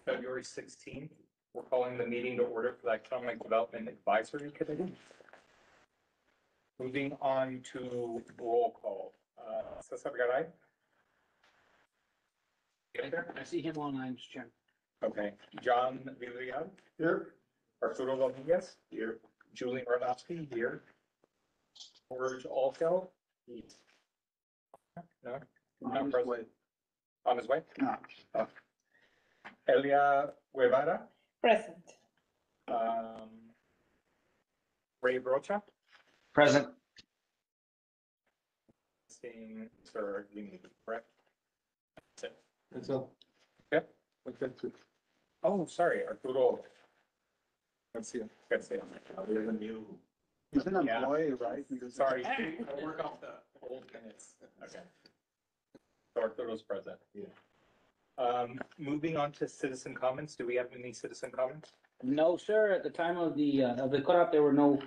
February 16th. We're calling the meeting to order for the Economic Development Advisory Committee. Moving on to roll call. Cesar Garay? Get there? I see him online, Mr. Chairman. Okay. John Villarreal? Here. Arturo Rodriguez? Here. Julie Maranowski? Here. George Alkel? No? Not present. On his way? No. Elia Guevara? Present. Ray Brocha? Present. Seeing, sir, you need, correct? That's it. That's all. Okay. Oh, sorry, Arturo. Let's see. Good to see you. He's an Yeah. employee, right? Sorry, I work off the old minutes. Okay. So Arturo's present. Yeah. Moving on to citizen comments. Do we have any citizen comments? No, sir, at the time of the cutoff, there were no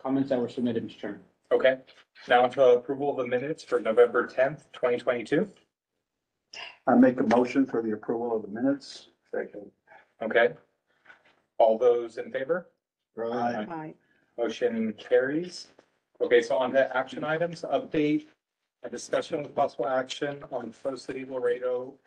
comments that were submitted, Mr. Chairman. Okay. Now to approval of the minutes for November 10th, 2022. I make a motion for the approval of the minutes. Second. Okay. All those in favor? Right. Aye. Motion carries. Okay, so on to action items, update, a discussion with possible action on Flow City Laredo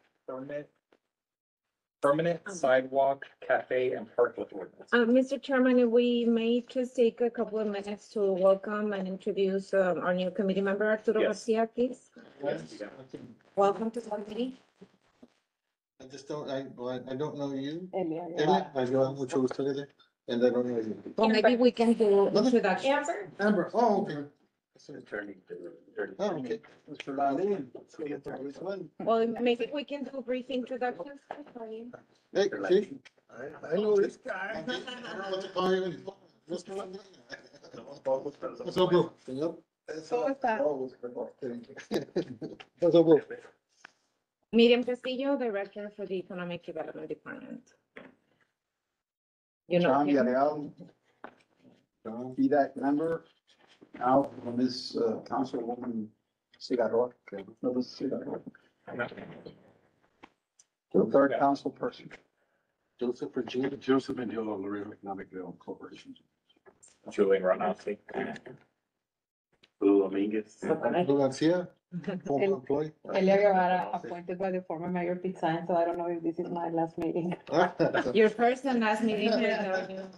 permanent sidewalk, cafe and parklet ordinance. Mr. Chairman, if we may just take a couple of minutes to welcome and introduce our new committee member, Arturo Yes. Garcia, please. Yes. Welcome to the committee. I just don't, I don't know you. Elia. Elia, I know mucho gusto, Elia, and I don't know you. Well, maybe we can do introduction. Amber, oh, okay. Attorney. Oh, okay. Mr. Lalin. Let's get there. Which one? Well, maybe we can do brief introductions. Hey, see? I know this guy. I don't know what to call you. What's going on? What's up, bro? ¿Cómo está? What's up, bro? Miriam Castillo, Director for the Economic Development Department. You know John him? Villarreal. BDAC member. Now, Ms. Councilwoman Cigarro. The third council person. Joseph Virginia. Joseph and Hill Laredo Economic Development Corporation. Julian Ranowski. Dominguez. Lou Garcia, former employee. Elia Guevara, appointed by the former Mayor Pete Saenz, so I don't know if this is my last meeting. Your first and last meeting with our new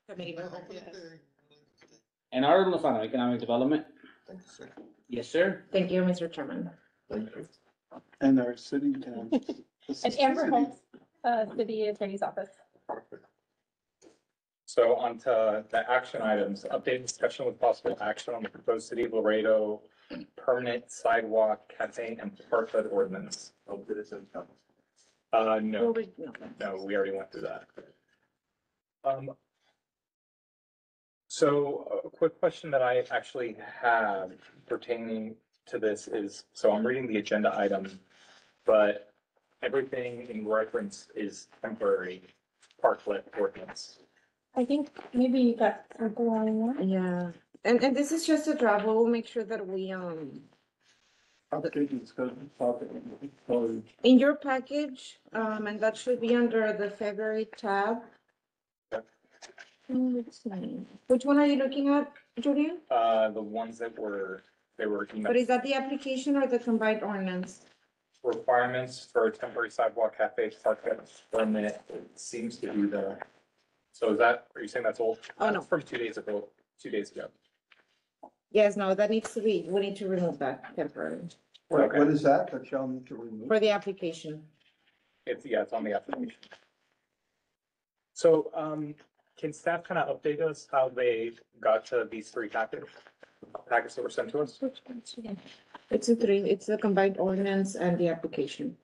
committee member. And Arnold Lozano, Economic Development. Thank you, sir. Yes, sir. Thank you, Mr. Chairman. Thank you. And our city. And Amber Holmes, City Attorney's Office. So on to the action items, update discussion with possible action on the proposed City of Laredo permanent sidewalk, cafe and parklet ordinance. No, no, we already went through that. So a quick question that I actually have pertaining to this is, so I'm reading the agenda item, but everything in reference is temporary parklet ordinance. I think maybe you got something wrong there. Yeah, and this is just a draft. We'll make sure that we, in your package, and that should be under the February tab. Yep. Let's see. Which one are you looking at, Julian? The ones that they were But emailed, is that the application or the combined ordinance? requirements for a temporary sidewalk, cafe, parklet permit, it seems to be so is that, are you saying that's old? Oh, no. That's from 2 days ago, 2 days ago. Yes, no, that needs to be, we need to remove that temporary What is that that y'all need to remove? for the application. It's on the application. So, can staff kind of update us how they got to these three packets that were sent to us? It's it's the combined ordinance and the application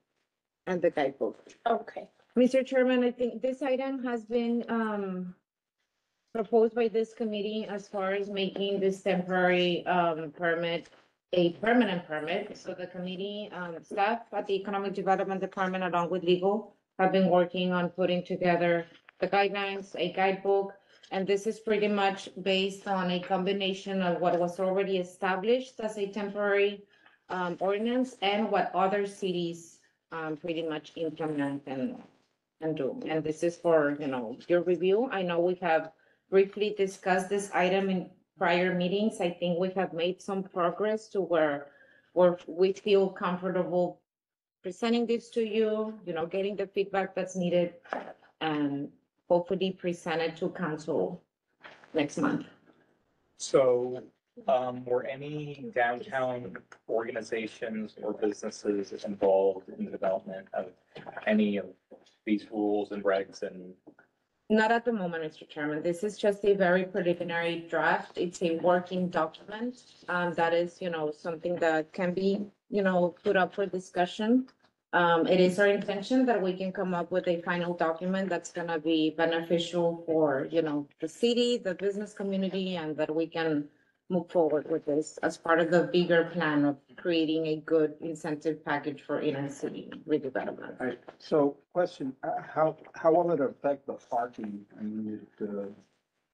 and the guidebook. Okay. Mr. Chairman, I think this item has been proposed by this committee as far as making this temporary permit a permanent permit. So the committee staff at the Economic Development Department, along with legal, have been working on putting together the guidelines, a guidebook. And this is pretty much based on a combination of what was already established as a temporary ordinance and what other cities pretty much implement. And and do. And this is for, your review. I know we have briefly discussed this item in prior meetings. I think we have made some progress to where we feel comfortable presenting this to you, getting the feedback that's needed, and hopefully present it to council next month. So, were any downtown organizations or businesses involved in the development of any of these rules and regs and? Not at the moment, Mr. Chairman. This is just a very preliminary draft. It's a working document. That is, something that can be, put up for discussion. It is our intention that we can come up with a final document that's gonna be beneficial for, the city, the business community, and that we can move forward with this as part of the bigger plan of creating a good incentive package for inner city redevelopment. All right, so question, how will it affect the parking? I mean,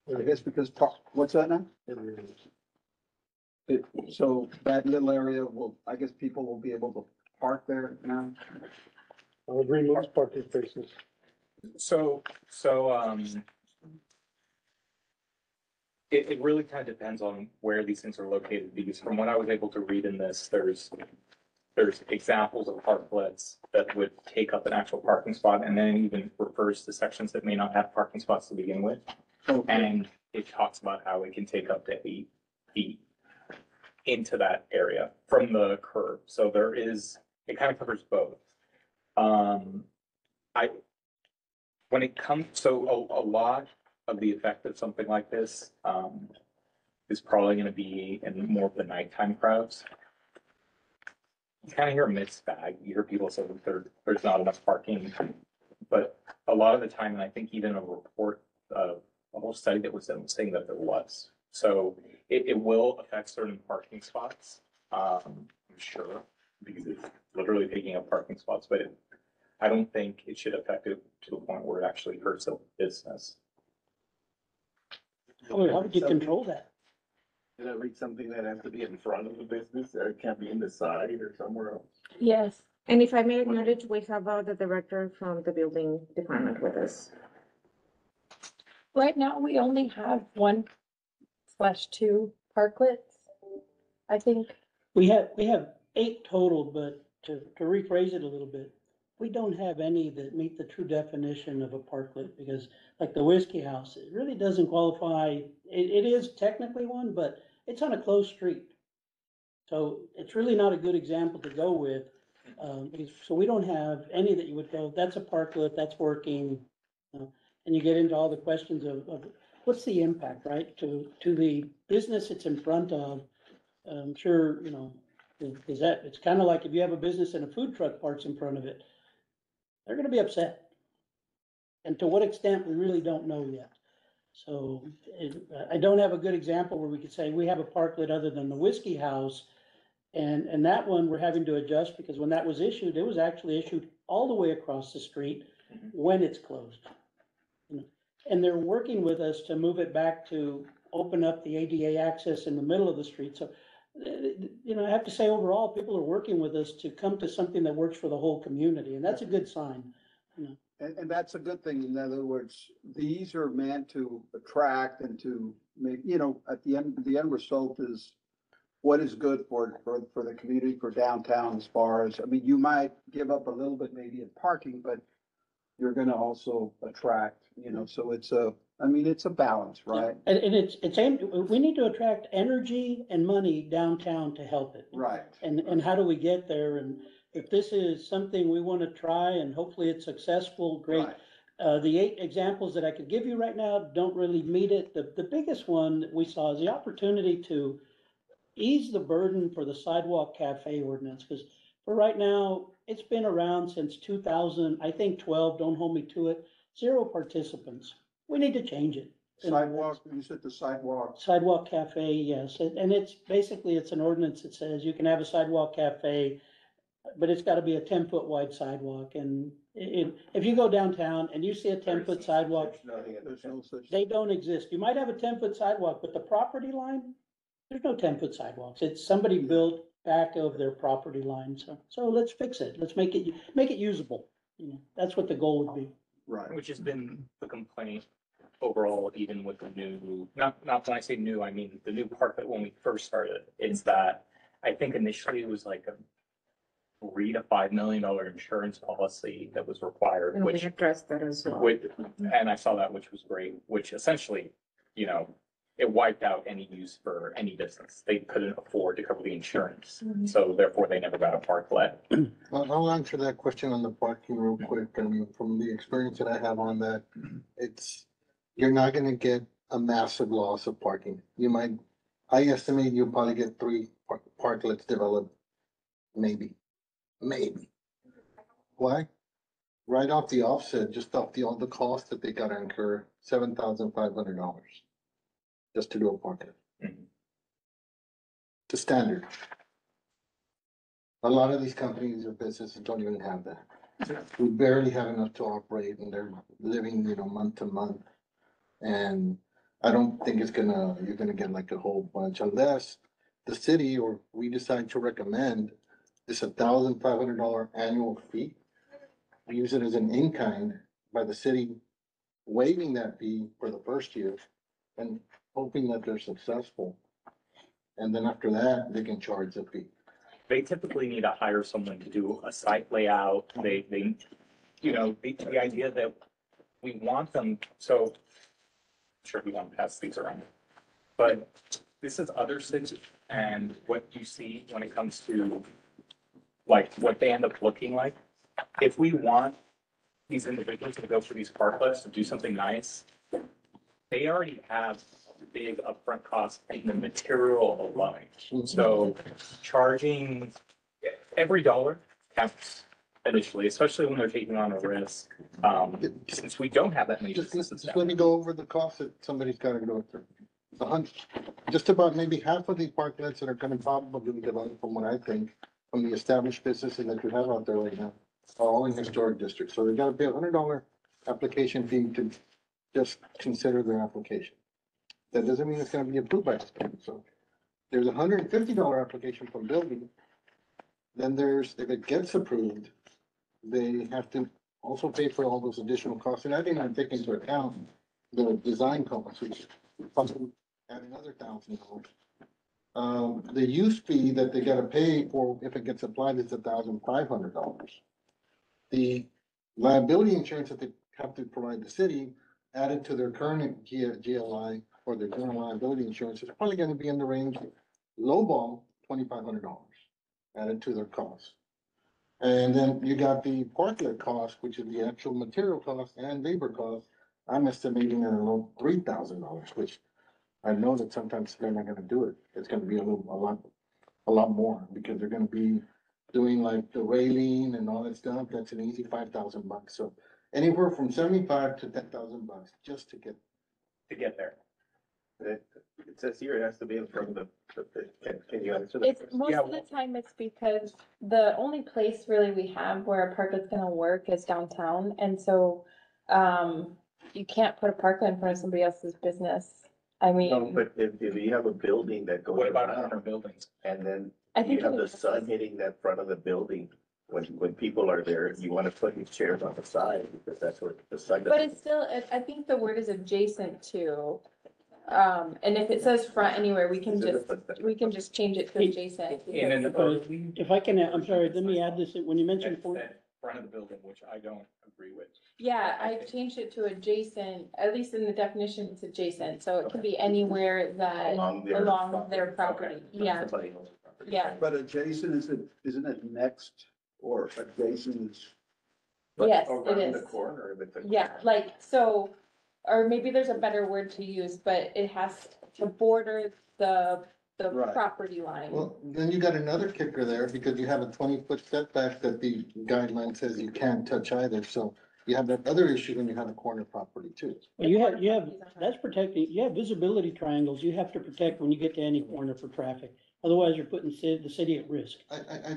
I guess because what's that now? So that little area I guess people will be able to park there now? Remove parking spaces. So, it really kind of depends on where these things are located, because from what I was able to read in this, there's examples of parklets that would take up an actual parking spot, and then even refers to sections that may not have parking spots to begin with. Okay. And it talks about how it can take up to 8 feet into that area from the curb. So it kind of covers both. When it comes, so a lot of the effect of something like this, is probably gonna be in more of the nighttime crowds. You kind of hear a mixed bag. You hear people say that there's not enough parking, but a lot of the time, and I think even a report, a whole study that was done was saying that there was. So it will affect certain parking spots, I'm sure, because it's literally taking up parking spots, but I don't think it should affect it to the point where it actually hurts a business. How would you control that? Did I read something that has to be in front of the business, or it can't be in the side or somewhere else? Yes, And if I may acknowledge, we have the director from the building department with us. right now we only have 1/2 parklets. I think, We have 8 total, but to rephrase it a little bit, we don't have any that meet the true definition of a parklet, because like the Whiskey House, it really doesn't qualify. It is technically one, but it's on a closed street. So it's really not a good example to go with. So we don't have any that you would go, that's a parklet, that's working. And you get into all the questions of what's the impact, right? To the business it's in front of. I'm sure, is that, it's kind of like if you have a business and a food truck parks in front of it, they're gonna be upset. And to what extent, we really don't know yet. So I don't have a good example where we could say we have a parklet other than the Whiskey House. And that one we're having to adjust, because when that was issued, it was actually issued all the way across the street when it's closed. And they're working with us to move it back to open up the ADA access in the middle of the street. So, I have to say overall, people are working with us to come to something that works for the whole community, and that's a good sign. And that's a good thing. In other words, these are meant to attract and to make, at the end result is what is good for the community, for downtown, as far as, you might give up a little bit maybe in parking, but you're gonna also attract, so it's a balance, right? And it's aimed, we need to attract energy and money downtown to help it. Right. And how do we get there? And if this is something we want to try and hopefully it's successful, great. Right. The 8 examples that I could give you right now don't really meet it. The biggest one that we saw is the opportunity to ease the burden for the sidewalk cafe ordinance, because for right now, it's been around since 2000, I think 12, don't hold me to it, 0 participants. We need to change it. Sidewalk, you said the sidewalk. Sidewalk cafe, yes, and it's basically, it's an ordinance that says you can have a sidewalk cafe, but it's gotta be a 10-foot wide sidewalk, and if you go downtown and you see a 10-foot sidewalk, There's no such. they don't exist. You might have a 10-foot sidewalk, but the property line, there's no 10-foot sidewalks. It's somebody built back of their property line, so let's fix it. Let's make it usable. That's what the goal would be. Right. which has been the complaint overall, even with the new, not when I say new, I mean the new part that when we first started, is that I think initially it was like a $3 to $5 million insurance policy that was required, And we which, addressed that as well. and I saw that, which was great, which essentially, you know, it wiped out any use for any business. They couldn't afford to cover the insurance, so therefore they never got a parklet. I'll answer that question on the parking real quick. I mean, from the experience that I have on that, you're not gonna get a massive loss of parking. I estimate you'll probably get 3 parklets developed, maybe. Why? Right off the offset, just off all the costs that they gotta incur, $7,500 just to do a parklet. Mhm. The standard. A lot of these companies or businesses don't even have that. We barely have enough to operate and they're living, month to month. And I don't think you're gonna get like a whole bunch unless the city or we decide to recommend this $1,500 annual fee. We use it as an in-kind by the city waiving that fee for the first year and hoping that they're successful. And then after that, they can charge the fee. They typically need to hire someone to do a site layout. They, the idea that we want them, so sure we want to pass these around. But this is other cities and what you see when it comes to like what they end up looking like. If we want these individuals to go for these parklets to do something nice, they already have big upfront costs in the material alone. So charging every dollar counts initially, especially when they're taking on a risk. Since we don't have that many businesses Just down let me there. go over the cost that somebody's gotta go through. Just about maybe half of these parklets that are gonna probably be developed from what I think, from the established businesses that you have out there right now, are all in historic districts. So they gotta pay $100 application fee to just consider their application. That doesn't mean it's gonna be approved by the state. So there's $150 application from building. Then if it gets approved, they have to also pay for all those additional costs. And I think I'm taking into account the design costs, which probably add another $1,000. The use fee that they gotta pay for if it gets applied is $1,500. The liability insurance that they have to provide the city added to their current GLI or their general liability insurance is probably gonna be in the range, lowball, $2,500 added to their costs. And then you got the parklet cost, which is the actual material cost and labor cost. I'm estimating at a low $3,000, which I know that sometimes they're not gonna do it. It's gonna be a lot more because they're gonna be doing like the railing and all that stuff. That's an easy $5,000. So anywhere from 75 to $10,000 just to get. There. It says here it has to be in front of can you answer that? It's most Yeah, of the time it's because the only place really we have where a parklet's gonna work is downtown, and so, you can't put a parklet in front of somebody else's business. I No, mean, but if you have a building that goes What about around, other buildings? and then I you think have it the is- sun hitting that front of the building, when people are there, you wanna put these chairs on the side, because that's where the sun. But it's still, I think the word is adjacent to, and if it says front anywhere, we can just change it to adjacent. In an because- early. If I can, I'm sorry, let me add this, when you mentioned, At front of the building, which I don't agree with. Yeah, I changed it to adjacent, at least in the definition, it's adjacent, so it could be anywhere that, along their property, yeah. Somebody else's property. Yeah. But adjacent, isn't it next or adjacent is? But Yes, it around the is. corner, if it's a. Yeah, like, so, or maybe there's a better word to use, but it has to border the Right. property line. Well, then you got another kicker there because you have a 20-foot setback that the guideline says you can't touch either. So you have that other issue when you have a corner property too. well, you have, that's protecting, you have visibility triangles you have to protect when you get to any corner for traffic. Otherwise, you're putting the city at risk.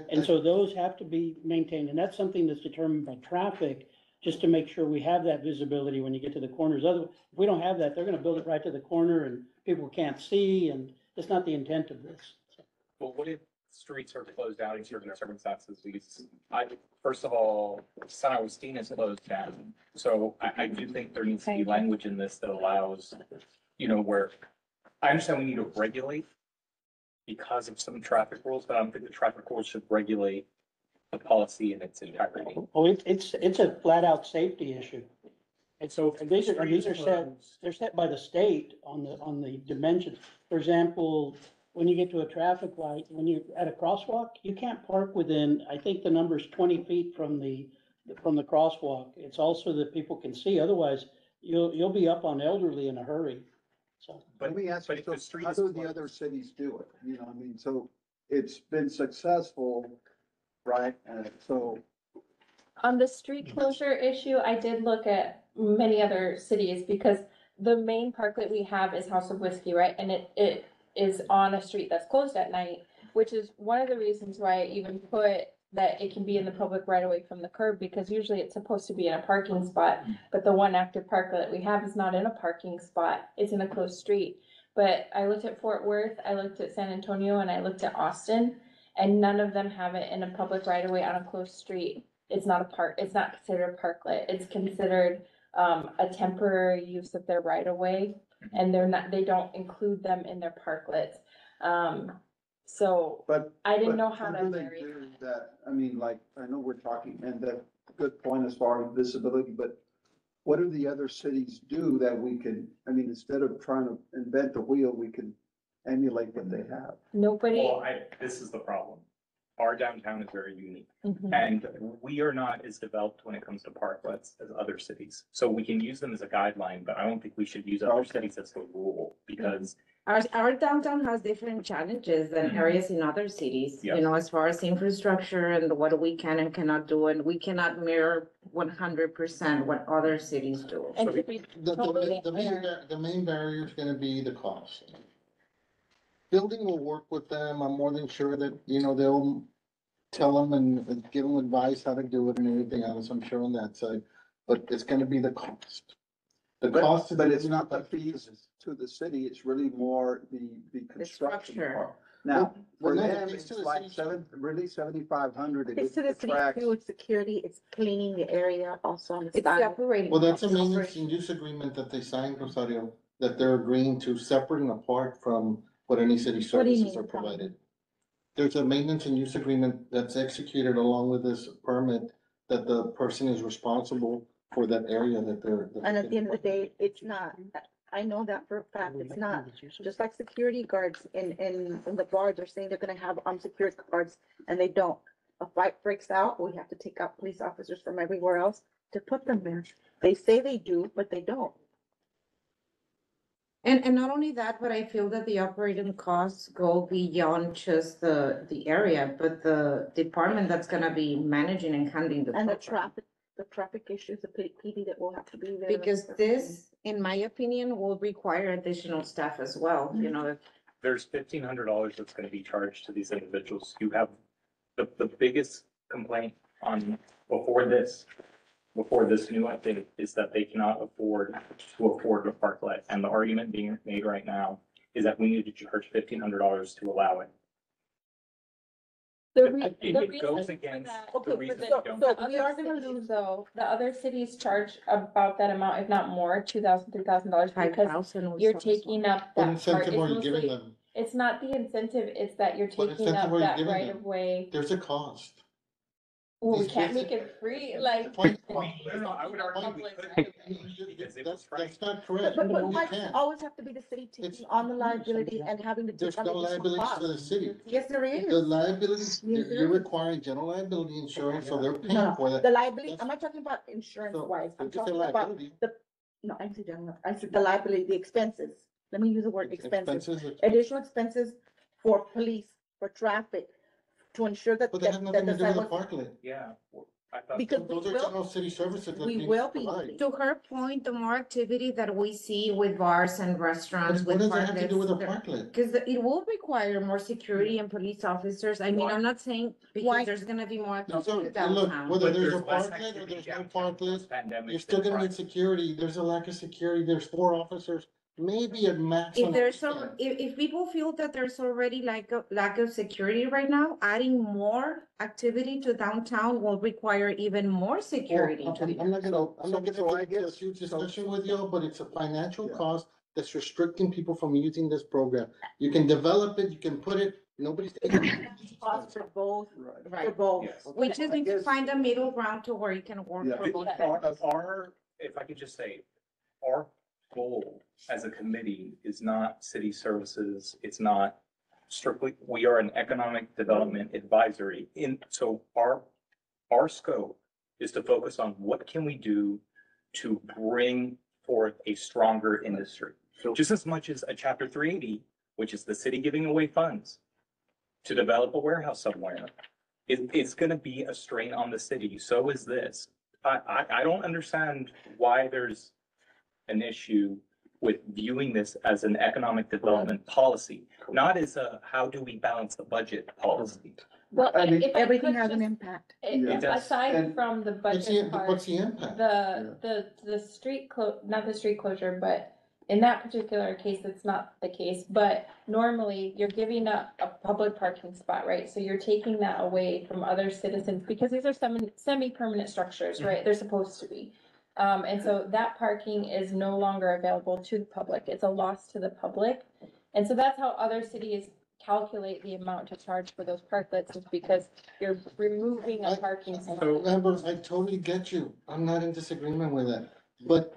And so those have to be maintained, and that's something that's determined by traffic, just to make sure we have that visibility when you get to the corners. Otherwise, if we don't have that, they're gonna build it right to the corner and people can't see, and it's not the intent of this. Well, what if streets are closed down in certain circumstances, because first of all, San Agustin is closed down. So I do think there needs to be language in this that allows, where, I understand we need to regulate because of some traffic rules, but I don't think the traffic rules should regulate the policy in its entirety. Oh, it's a flat out safety issue. And so, and these are set, they're set by the state on the dimensions. For example, when you get to a traffic light, when you're at a crosswalk, you can't park within, I think the number's 20 feet from the crosswalk. It's also that people can see, otherwise you'll be up on elderly in a hurry, so. But, Let me ask but if you, the so street how is do the closed- other cities do it? So it's been successful, right? So, On the street closure issue, I did look at many other cities because the main parklet we have is House of Whiskey, right? And it is on a street that's closed at night, which is one of the reasons why I even put that it can be in the public right away from the curb, because usually it's supposed to be in a parking spot. But the one active parklet we have is not in a parking spot. It's in a closed street. But I looked at Fort Worth, I looked at San Antonio, and I looked at Austin, and none of them have it in a public right away on a closed street. It's not it's not considered a parklet. It's considered a temporary use of their right of way, and they don't include them in their parklets. So but. I didn't but know how how that do they varied. do that? I mean, like, I know we're talking, and the good point as far as visibility, but what do the other cities do that we can, instead of trying to invent the wheel, we can emulate what they have? Nobody. Well, this is the problem. Our downtown is very unique, Mhm. and we are not as developed when it comes to parklets as other cities. So we can use them as a guideline, but I don't think we should use other Okay. cities as the rule, because Our downtown has different challenges than areas in other cities, Yeah. as far as infrastructure and what we can and cannot do, and we cannot mirror 100% what other cities do. And to be totally fair, The main barrier is gonna be the cost. Building will work with them, I'm more than sure that, they'll tell them and give them advice how to do it and everything else, I'm sure on that side, but it's gonna be the cost. The cost. But it's not the fees to the city, it's really more the construction structure. part. Now, for Well, no, the them, fees it's to the like city- really 7,500 to It's to get the the city tracks. too, it's security, it's cleaning the area also on the It's side. separating. Well, that's a costs. maintenance and use agreement that they signed, Rosario, that they're agreeing to separate and apart from what any city What do you services mean, are provided. There's a maintenance and use agreement that's executed along with this permit that the person is responsible for that area that they're. And at the end of the day, it's not, I know that for a fact, it's not. Just like security guards in the bars, they're saying they're gonna have security guards, and they don't. A fight breaks out, we have to take out police officers from everywhere else to put them there. They say they do, but they don't. And not only that, but I feel that the operating costs go beyond just the area, but the department that's gonna be managing and handling the And the program. traffic issues, the PD that will have to be there. Because this, in my opinion, will require additional staff as well, if there's $1,500 that's gonna be charged to these individuals. You have, the biggest complaint on, before this new update, is that they cannot afford a parklet. And the argument being made right now is that we need to charge $1,500 to allow it. It goes against Okay, the but reason the- we don't. The other cities though, the other cities charge about that amount, if not more, $2,000, $3,000, because 5,000. you're taking up What that part. incentive It's are you giving mostly, them? it's not the incentive, it's that you're What taking incentive up are you that giving right them? of way. There's a cost. Well, we These can't basic- make it free, like. Point- No, I would argue we could. Because it was That's not But, correct. but You why does it can't. always have to be the city It's- taking on the liability and having to There's take on no additional liability costs? to the city. Yes, there is. The liability, Yes, there you're is. requiring general liability insurance, so they're No, paying for that. the liability, That's- I'm not talking about insurance So, wise, I'm if it's a talking about, liability, no, I said general, I said the liability, the expenses. Let me use the word expenses. expenses, Additional expenses for police, for traffic, to ensure that. but they have that nothing the to do with the sidewalks- parklet. Yeah, well, I thought. Because we Those are will, general city services that we we will be provide. using. To her point, the more activity that we see with bars and But restaurants, what with does that have to do with a parklets, parklet? because it will require more security and police officers. I mean, I'm not saying because Why? there's gonna be more No, activity look, downtown. whether But there's a less parklet or activity there's no downtown parklet, post-pandemic you're still than gonna prior. need security. There's a lack of security. There's 4 officers maybe a max. If on there's a- so, if people feel that there's already like a lack of security right now, adding more activity to downtown will require even more security. Well, to the- I'm not gonna, I'm not So gonna I get into a guess- huge so- discussion with you, but it's a financial Yeah. cost that's restricting people from using this program. You can develop it, you can put it, nobody's taking. Cost for both, Right. for Right. both. Yes. We just need to guess- find a middle ground to where it can work Yeah. for both. Our, if I could just say, our goal as a committee is not city services, it's not strictly, we are an economic development advisory. So our scope is to focus on what can we do to bring forth a stronger industry. Just as much as a chapter 380, which is the city giving away funds to develop a warehouse somewhere, it's gonna be a strain on the city. So is this. I don't understand why there's an issue with viewing this as an economic development policy, not as a, how do we balance the budget policy? Well, I mean, if I Everything could has an just- impact. Yeah. It does. Aside And- from the What's budget the, what's part, the impact? the street not the street closure, but in that particular case, it's not the case, but normally you're giving up a public parking spot, right? So you're taking that away from other citizens, because these are semi-permanent structures, right? They're supposed to be. And so that parking is no longer available to the public. It's a loss to the public. And so that's how other cities calculate the amount to charge for those parklets, is because you're removing a parking spot. Amber, I totally get you. I'm not in disagreement with that. But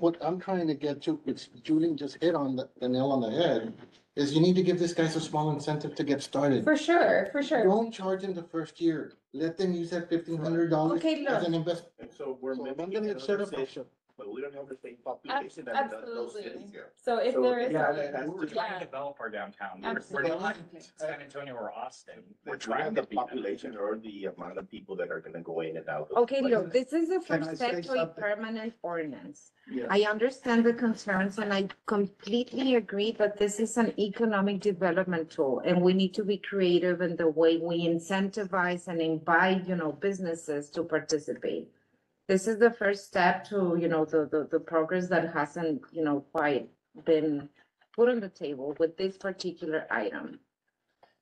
what I'm trying to get to, which Julie just hit on the nail on the head, is you need to give these guys a small incentive to get started. For sure, for sure. Don't charge them the first year. Let them use that $1,500 Okay, as look. an investment. And so we're So I'm mimicking gonna set another up a- city, but we don't have the same population that those Absolutely. cities here. So if So, there is. yeah, a- that has We're to- trying Yeah. to develop our downtown. We're Absolutely. not San Antonio or Austin. We're We trying have to the be. that. population or the amount of people that are gonna go in and out. of Okay, places. look, this is the Can I first say step to a something? permanent ordinance. Yeah. I understand the concerns and I completely agree that this is an economic development tool and we need to be creative in the way we incentivize and invite, businesses to participate. This is the first step to, the progress that hasn't, quite been put on the table with this particular item.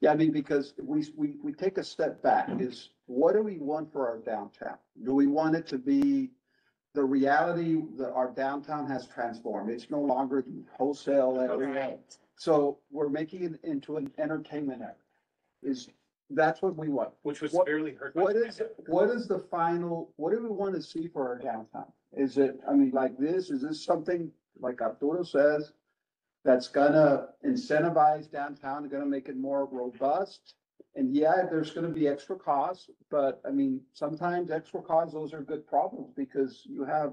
Yeah, I mean, because we take a step back, is what do we want for our downtown? Do we want it to be the reality that our downtown has transformed? It's no longer the wholesale area. So we're making it into an entertainment area. That's what we want. Which was What- severely hurt. by What the is, pandemic. what is the final, what do we want to see for our downtown? Is it, I mean, like this, is this something, like Arturo says, that's gonna incentivize downtown, gonna make it more robust? And yeah, there's gonna be extra costs, but I mean, sometimes extra costs, those are good problems because you have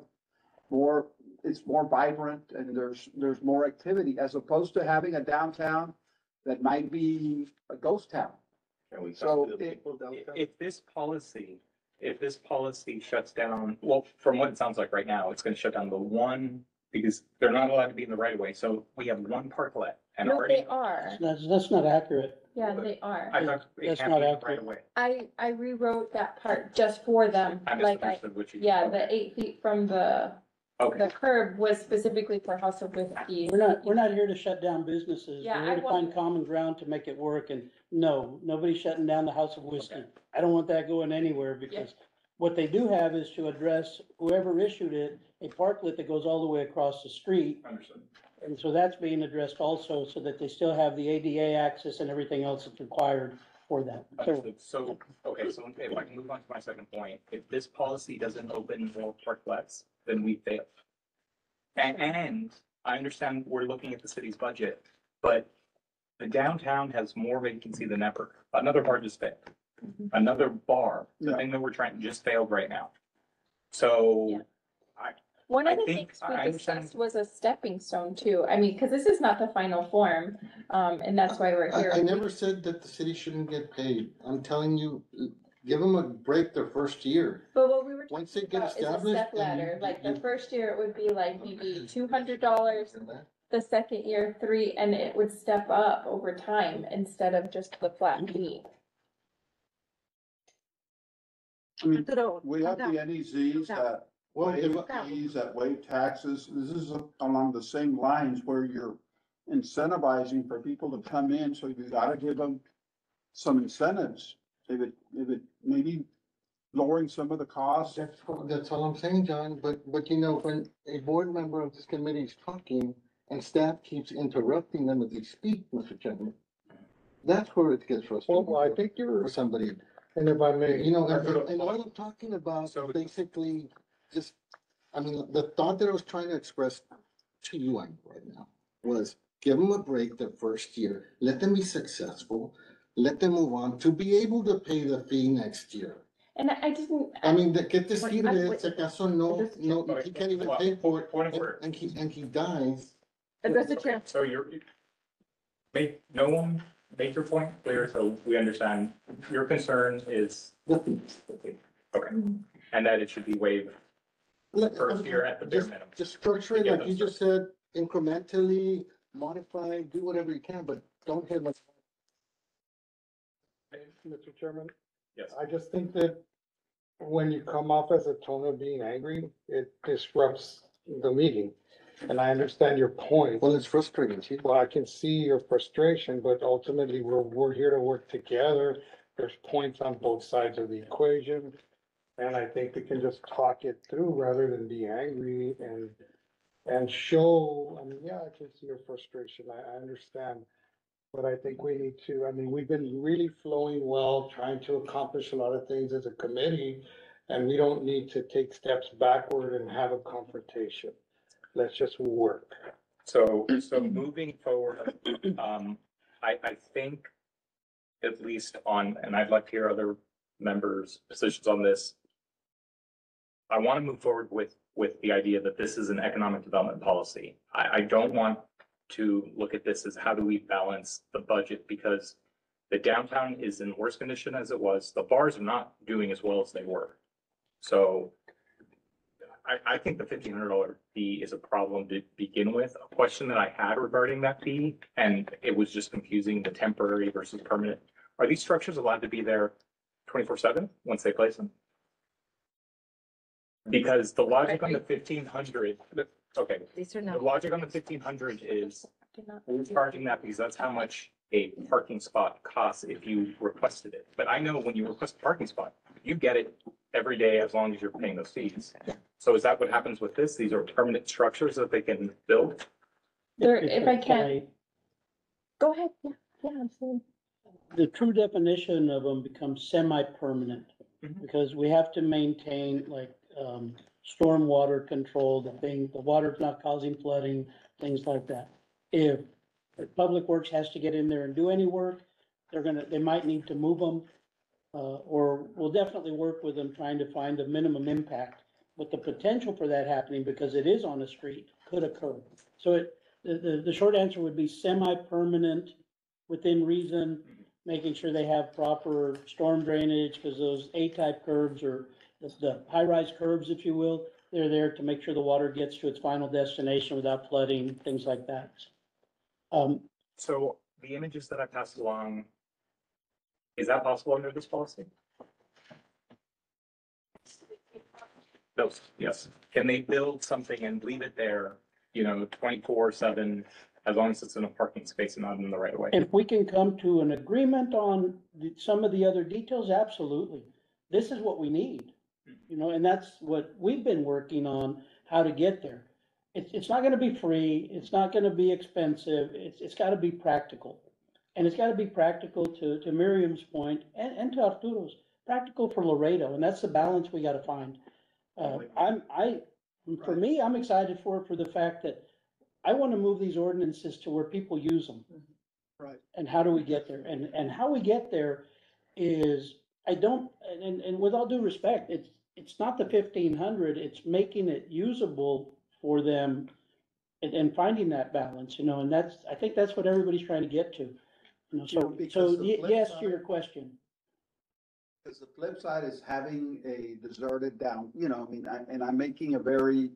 more, it's more vibrant and there's more activity as opposed to having a downtown that might be a ghost town. Can we So talk to the it- people downtown? If this policy shuts down, well, from what it sounds like right now, it's gonna shut down the one, because they're not allowed to be in the right of way. So we have one parklet and No, already. they are. That's not accurate. Yeah, they are. I thought it That's can't not be in the accurate. right of way. I rewrote that part just for them, I like misunderstood what you. yeah, okay. the 8 feet from the Okay, curb was specifically for House of Whiskey. We're not here to shut down businesses. Yeah, We're here I to find want- common ground to make it work, and no, nobody's shutting down the House of Whiskey. I don't want that going anywhere, because what they do have is to address whoever issued it, a parklet that goes all the way across the street. understood. And so that's being addressed also, so that they still have the ADA access and everything else that's required for that. So Understood. So, okay, so if I can move on to my second point, if this policy doesn't open more parklets, then we fail. And I understand we're looking at the city's budget, but the downtown has more vacancy than ever. Another bar just failed. Another bar, the Yeah. thing that we're trying, just failed right now. So, Yeah. One of I the think- things we I understand. discussed was a stepping stone too. I mean, because this is not the final form, and that's why we're here. I never said that the city shouldn't get paid. I'm telling you, give them a break their first year. But what we were Once talking they get about is a established. step then ladder. Like the you- first year it would be like maybe $200, the second year 3, and it would step up over time instead of just the flat fee. I mean, Arturo, we have the NEZs that Well, waive fees, that waive taxes. This is along the same lines where you're incentivizing for people to come in, so you gotta give them some incentives. If it, maybe lowering some of the costs. that's all I'm saying, John, but you know, when a board member of this committee is talking and staff keeps interrupting them as they speak, Mr. Chairman, that's where it gets frustrating. Well, I think you're, For somebody, and if I may, you know, and what I'm talking about, So- basically, just, I mean, the thought that I was trying to express to you Ann, right now was give them a break their first year, let them be successful, let them move on to be able to pay the fee next year. And I didn't, I mean, de que te Wait, sirve, wait. si acaso no, no, Okay, he can't even well, pay for it, point of order. and he dies. Address the chair. So no one, make your point clear so we understand. Your concern is, okay, and that it should be waived first year at the bare minimum. Just structure it like you just said, incrementally, modify, do whatever you can, but don't hit my. Mr. Chairman, Yes. I just think that when you come off as a tone of being angry, it disrupts the meeting. And I understand your point. Well, it's frustrating, chief. Well, I can see your frustration, but ultimately, we're here to work together. There's points on both sides of the equation. And I think we can just talk it through rather than be angry and show, I mean, yeah, I can see your frustration. I understand. But I think we need to, I mean, we've been really flowing well, trying to accomplish a lot of things as a committee. And we don't need to take steps backward and have a confrontation. Let's just work. So moving forward, I think at least on, and I'd like to hear other members' positions on this. I want to move forward with the idea that this is an economic development policy. I don't want to look at this as how do we balance the budget, because the downtown is in worse condition as it was. The bars are not doing as well as they were. So I think the $1,500 fee is a problem to begin with. A question that I had regarding that fee, and it was just confusing, the temporary versus permanent. Are these structures allowed to be there 24/7 once they place them? Because the logic on the 1,500, okay, These are the not. logic on the 1,500 is did not. we're charging that because that's how much a parking spot costs if you requested it. But I know when you request a parking spot, you get it every day as long as you're paying those fees. So is that what happens with this? These are permanent structures that they can build? There, if I can, go ahead, yeah, absolutely. The true definition of them becomes semi-permanent, Mhm. because we have to maintain like, stormwater control, the water's not causing flooding, things like that. If Public Works has to get in there and do any work, they might need to move them. Or we'll definitely work with them trying to find a minimum impact. But the potential for that happening, because it is on a street, could occur. So the short answer would be semi-permanent, within reason, making sure they have proper storm drainage, because those A-type curbs or the high-rise curbs, if you will, they're there to make sure the water gets to its final destination without flooding, things like that. So the images that I passed along, is that possible under this policy? Those, yes. Can they build something and leave it there, 24/7, as long as it's in a parking space and not in the right of way? If we can come to an agreement on some of the other details, absolutely. This is what we need, and that's what we've been working on, how to get there. It's not gonna be free, it's not gonna be expensive, it's gotta be practical. And it's gotta be practical to Miriam's point and to Arturo's, practical for Laredo, and that's the balance we gotta find. For me, I'm excited for the fact that I wanna move these ordinances to where people use them. Right. And how do we get there? And how we get there is, and with all due respect, it's not the 1,500, it's making it usable for them and finding that balance, and I think that's what everybody's trying to get to. Because the flip Yes, to side- your question. Because the flip side is having a deserted I'm making a very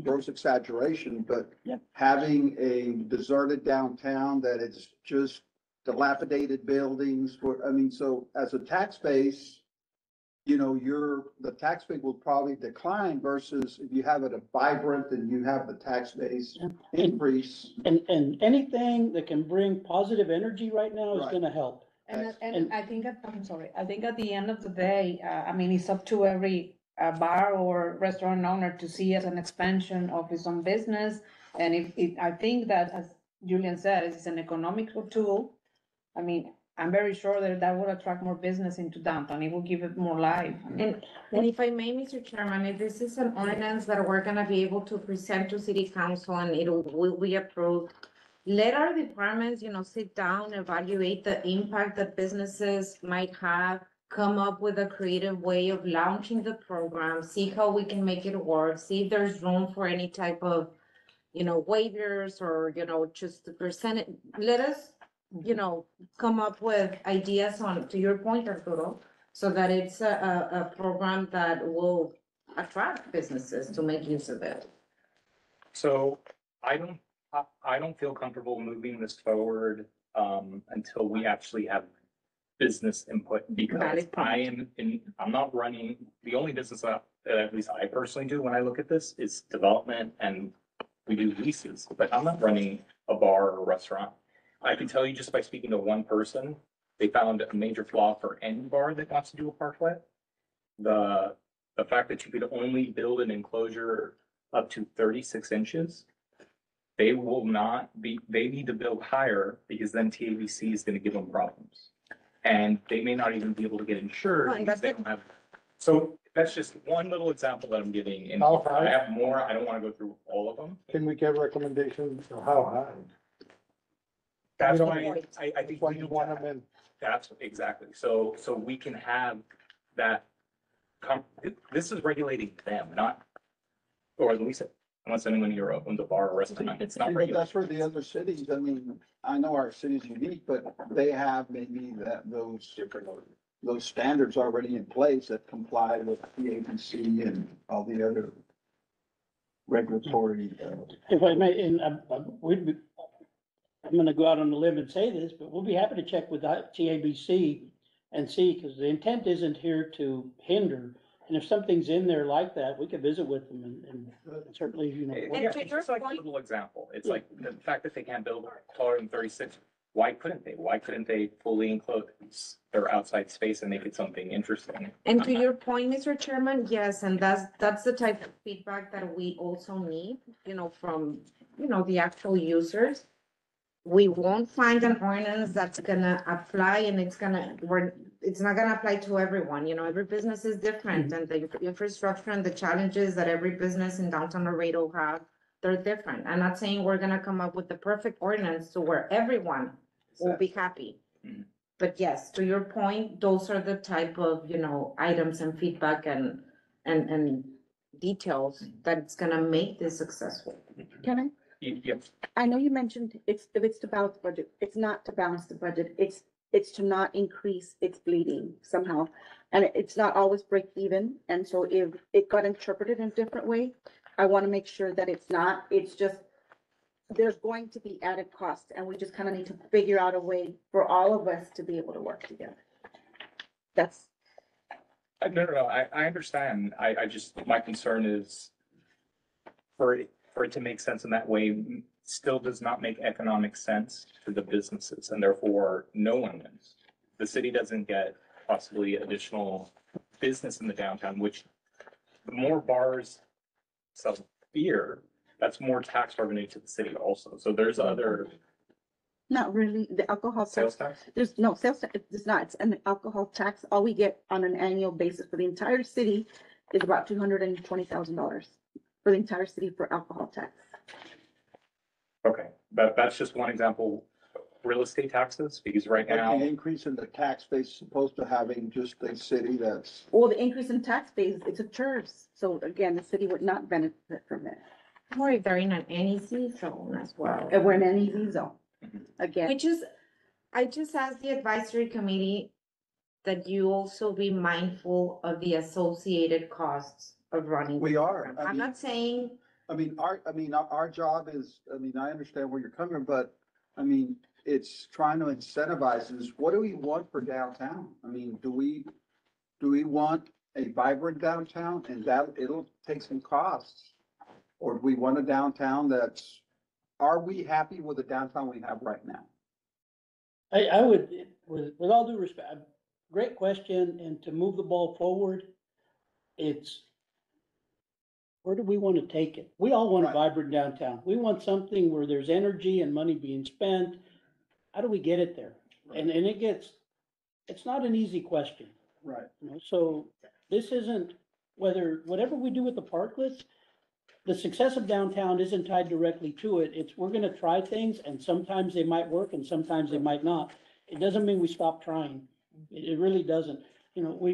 gross exaggeration, but Yeah. having a deserted downtown that it's just dilapidated buildings so as a tax base, you know, the tax rate will probably decline versus if you have it a vibrant and you have the tax base increase. And anything that can bring positive energy right now is Right. gonna help. And I think, I'm sorry, I think at the end of the day, I mean, it's up to every bar or restaurant owner to see as an expansion of his own business. And I think that, as Julian said, it's an economical tool. I mean, I'm very sure that would attract more business into downtown. It will give it more life. And if I may, Mr. Chairman, if this is an ordinance that we're gonna be able to present to city council and will be approved, let our departments, sit down, evaluate the impact that businesses might have, come up with a creative way of launching the program, see how we can make it work, see if there's room for any type of, waivers or, just the percentage. Let us, come up with ideas on, to your point, Arturo, so that it's a program that will attract businesses to make use of it. So I don't feel comfortable moving this forward, until we actually have business input because Valid point. I'm not running, the only business that at least I personally do when I look at this is development and we do leases, but I'm not running a bar or a restaurant. I can tell you just by speaking to one person, they found a major flaw for any bar that wants to do a parklet. The fact that you could only build an enclosure up to 36 inches. They need to build higher because then TABC is gonna give them problems. And they may not even be able to get insured Right, because that's they it. don't have. So that's just one little example that I'm giving, and How high? I have more, I don't wanna go through all of them. Can we get recommendations of how high? That's don't why want- I think. Why we you need to want have- them in? That's exactly, so we can have that. This is regulating them, not, or at least unless anyone here owns a bar or restaurant, it's not But regulated. that's where the other cities, I mean, I know our city's unique, but they have maybe those standards already in place that comply with the ABC and all the other regulatory. If I may, and I'm gonna go out on a limb and say this, but we'll be happy to check with TABC and see, because the intent isn't here to hinder. And if something's in there like that, we could visit with them and certainly, Yeah, to it's your just like a point- little example. It's like the fact that they can't build taller than 36. Why couldn't they? Why couldn't they fully enclose their outside space and make it something interesting? And to your point, Mr. Chairman, yes, and that's the type of feedback that we also need, from, the actual users. We won't find an ordinance that's gonna apply and it's not gonna apply to everyone, every business is different and the infrastructure and the challenges that every business in downtown Laredo have, they're different. I'm not saying we're gonna come up with the perfect ordinance to where everyone will be happy. Mhm. But yes, to your point, those are the type of, items and feedback and details that's gonna make this successful. Can I? Yeah, I know you mentioned if it's to balance the budget, it's not to balance the budget, it's to not increase its bleeding somehow. And it's not always break even, and so if it got interpreted in a different way, I wanna make sure that it's just, there's going to be added costs, and we just kinda need to figure out a way for all of us to be able to work together. That's, no, I understand. I just, my concern is for it to make sense in that way still does not make economic sense to the businesses and therefore no one wins. The city doesn't get possibly additional business in the downtown, which the more bars sell beer, that's more tax revenue to the city also. So there's other not really, the alcohol sales tax, tax. there's no sales, it's not, it's an alcohol tax, all we get on an annual basis for the entire city is about $220,000 for the entire city for alcohol tax. Okay, that's just one example. Real estate taxes, because right But now, the increase in the tax base is supposed to having just a city that's, Well, the increase in tax base, it's a CHRS, so again, the city would not benefit from it. Or if they're in an NEC zone as well. And we're in an EZ zone, again. I just asked the advisory committee that you also be mindful of the associated costs of running. we the are. program. I I'm mean- not saying, our job is, I understand where you're coming, but, it's trying to incentivize is what do we want for downtown? Do we want a vibrant downtown and that it'll take some costs? Or do we want a downtown that's, are we happy with the downtown we have right now? I would, with all due respect, great question, and to move the ball forward, it's, where do we want to take it? We all want a Right. vibrant downtown. We want something where there's energy and money being spent. How do we get it there? And it's not an easy question, Right. you know, so this isn't, whatever we do with the parklets, the success of downtown isn't tied directly to it. It's, we're gonna try things and sometimes they might work and sometimes they might not. It doesn't mean we stop trying. It really doesn't. You know,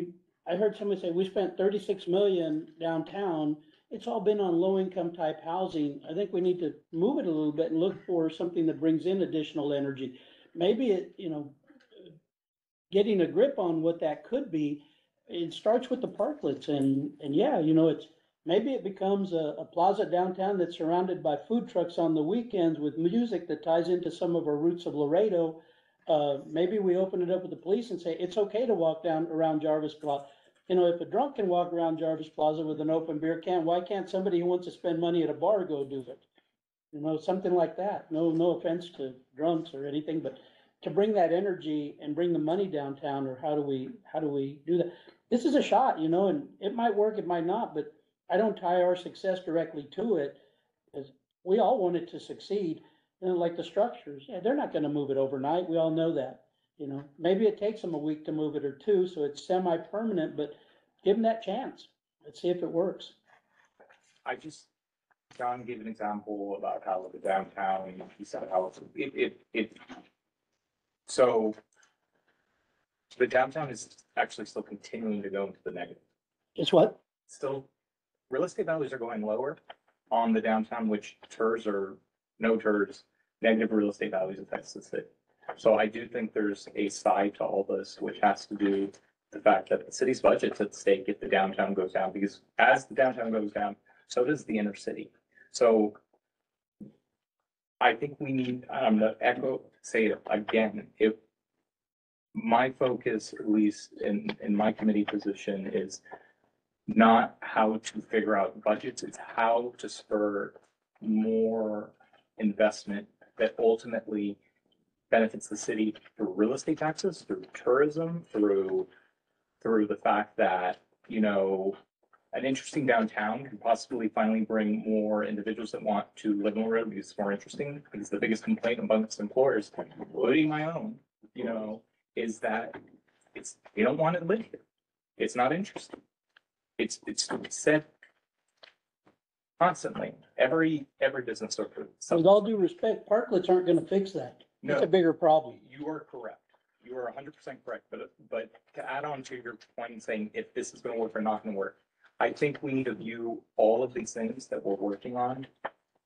I heard somebody say, we spent 36 million downtown. It's all been on low-income type housing. I think we need to move it a little bit and look for something that brings in additional energy. Maybe it, you know, getting a grip on what that could be, it starts with the parklets and yeah, you know, maybe it becomes a plaza downtown that's surrounded by food trucks on the weekends with music that ties into some of our roots of Laredo. Maybe we open it up with the police and say, it's okay to walk down around Jarvis Plaza. You know, if a drunk can walk around Jarvis Plaza with an open beer can, why can't somebody who wants to spend money at a bar go do it? You know, something like that. No offense to drunks or anything, but to bring that energy and bring the money downtown, or how do we do that? This is a shot, you know, and it might work, it might not, but I don't tie our success directly to it, because we all want it to succeed. And like the structures, yeah, they're not gonna move it overnight, we all know that. You know, maybe it takes them a week to move it or two, so it's semi-permanent, but give them that chance. Let's see if it works. John gave an example about how the downtown, he said how so the downtown is actually still continuing to go into the negative. It's what? Still, real estate values are going lower on the downtown, which no TERS, negative real estate values affects the city. So I do think there's a side to all this, which has to do with the fact that the city's budget's at stake if the downtown goes down, because as the downtown goes down, so does the inner city. So I think we need, I'm gonna say it again, if my focus, at least in my committee position, is not how to figure out budgets, it's how to spur more investment that ultimately benefits the city through real estate taxes, through tourism, through the fact that, you know, an interesting downtown can possibly finally bring more individuals that want to live in Laredo because it's more interesting. Because the biggest complaint amongst employers, including my own, you know, is that they don't want to live here. It's not interesting. It's said constantly. Every business or With all due respect, parklets aren't gonna fix that. No. It's a bigger problem. You are correct. You are 100% correct. But to add on to your point and saying if this is going to work or not going to work, I think we need to view all of these things that we're working on,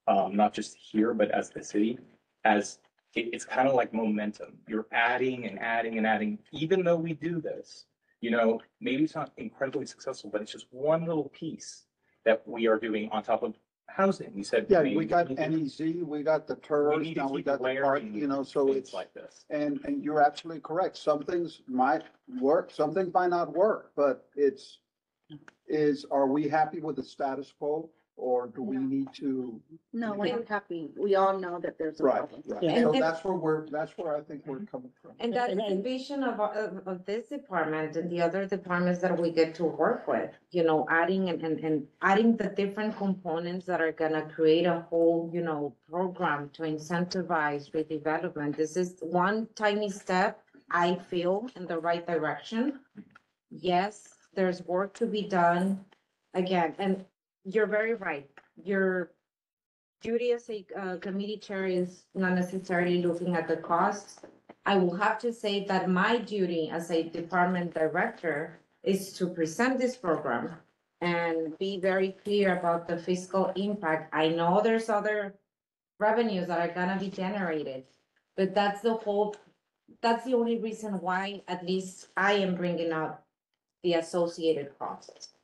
not just here, but as the city, as it's kind of like momentum. You're adding and adding and adding, even though we do this, you know, maybe it's not incredibly successful, but it's just one little piece that we are doing on top of housing. You said. Yeah, we got NEZ, we got the We TERS, need to now we keep got the park, layering you know, so things it's, like this. and you're absolutely correct. Some things might work, some things might not work, but are we happy with the status quo? Or do we No. need to? No, we're not happy. We all know that there's a Right, problem. right. Yeah. So And- that's where I think we're coming from. And that is the vision of this department and the other departments that we get to work with, you know, adding and adding the different components that are gonna create a whole, you know, program to incentivize redevelopment. This is one tiny step, I feel, in the right direction. Yes, there's work to be done again, and you're very right. Your duty as a committee chair is not necessarily looking at the costs. I will have to say that my duty as a department director is to present this program and be very clear about the fiscal impact. I know there's other revenues that are gonna be generated, but that's the only reason why at least I am bringing up the associated costs.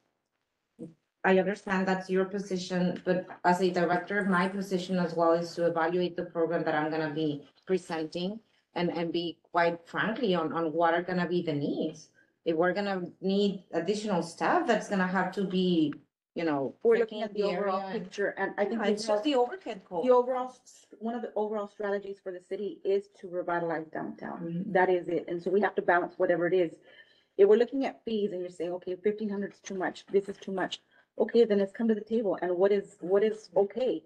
I understand that's your position, but as a director, my position as well is to evaluate the program that I'm gonna be presenting and be quite frankly on what are gonna be the needs. if we're gonna need additional staff, that's gonna have to be, you know. We're checking looking at the overall area and- picture, and I think Yeah, it's just the overhead cost. the overall, one of the overall strategies for the city is to revitalize downtown. Mhm. That is it. And so we have to balance whatever it is. If we're looking at fees and you're saying, okay, 1,500 is too much, this is too much. Okay, then let's come to the table. And what is okay?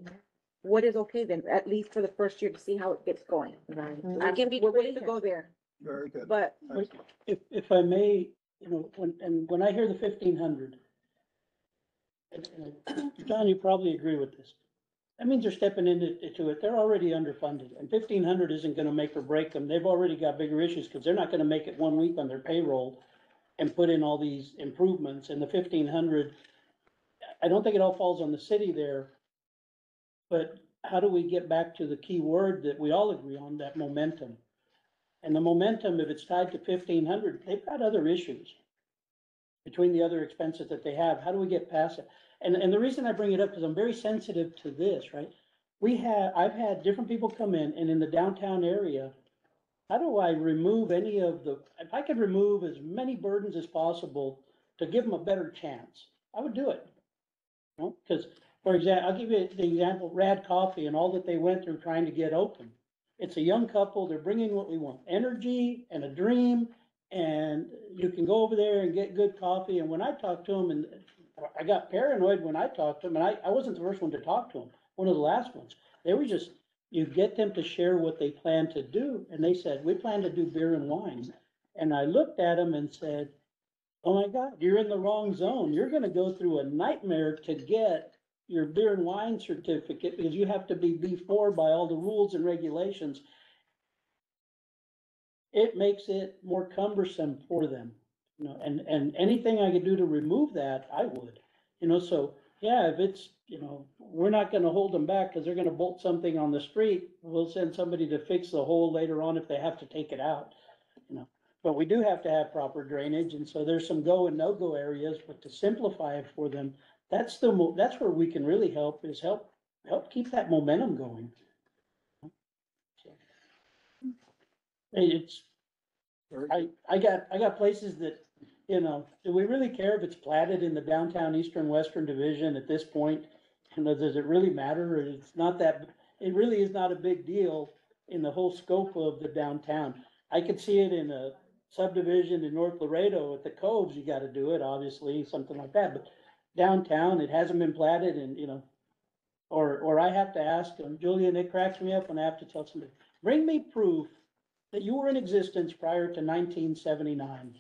What is okay then, at least for the first year to see how it gets going? Right. We're We can be willing to creative. go there, Very good. but If I may, when I hear the 1,500, John, you probably agree with this. That means they're stepping into it. They're already underfunded, and 1,500 isn't gonna make or break them. They've already got bigger issues, because they're not gonna make it 1 week on their payroll and put in all these improvements, and the 1,500, I don't think it all falls on the city there. But how do we get back to the key word that we all agree on, that momentum? And the momentum, if it's tied to 1,500, they've got other issues between the other expenses that they have. How do we get past it? And the reason I bring it up, because I'm very sensitive to this, right? I've had different people come in, and in the downtown area, how do I remove any of if I could remove as many burdens as possible to give them a better chance, I would do it. You know, because, for example, I'll give you the example, Rad Coffee and all that they went through trying to get open. It's a young couple, they're bringing what we want, energy and a dream, and you can go over there and get good coffee. And when I talked to them, and I got paranoid when I talked to them, and I wasn't the first one to talk to them, one of the last ones. They were just, you get them to share what they plan to do, and they said, we plan to do beer and wine. And I looked at them and said, oh my God, you're in the wrong zone. You're gonna go through a nightmare to get your beer and wine certificate, because you have to be B4 by all the rules and regulations. It makes it more cumbersome for them, you know, and anything I could do to remove that, I would, you know, so, yeah, if it's, you know, we're not gonna hold them back because they're gonna bolt something on the street. We'll send somebody to fix the hole later on if they have to take it out, you know. But we do have to have proper drainage, and so there's some go and no-go areas, but to simplify it for them, that's where we can really help keep that momentum going. It's, I got places that, you know, do we really care if it's platted in the downtown eastern western division at this point? You know, does it really matter? It's not that, it really is not a big deal in the whole scope of the downtown. I could see it in a subdivision in North Laredo at the Coves, you gotta do it, obviously, something like that, but downtown, it hasn't been platted, and, you know, or I have to ask them, Julian, it cracks me up when I have to tell somebody, bring me proof that you were in existence prior to 1979.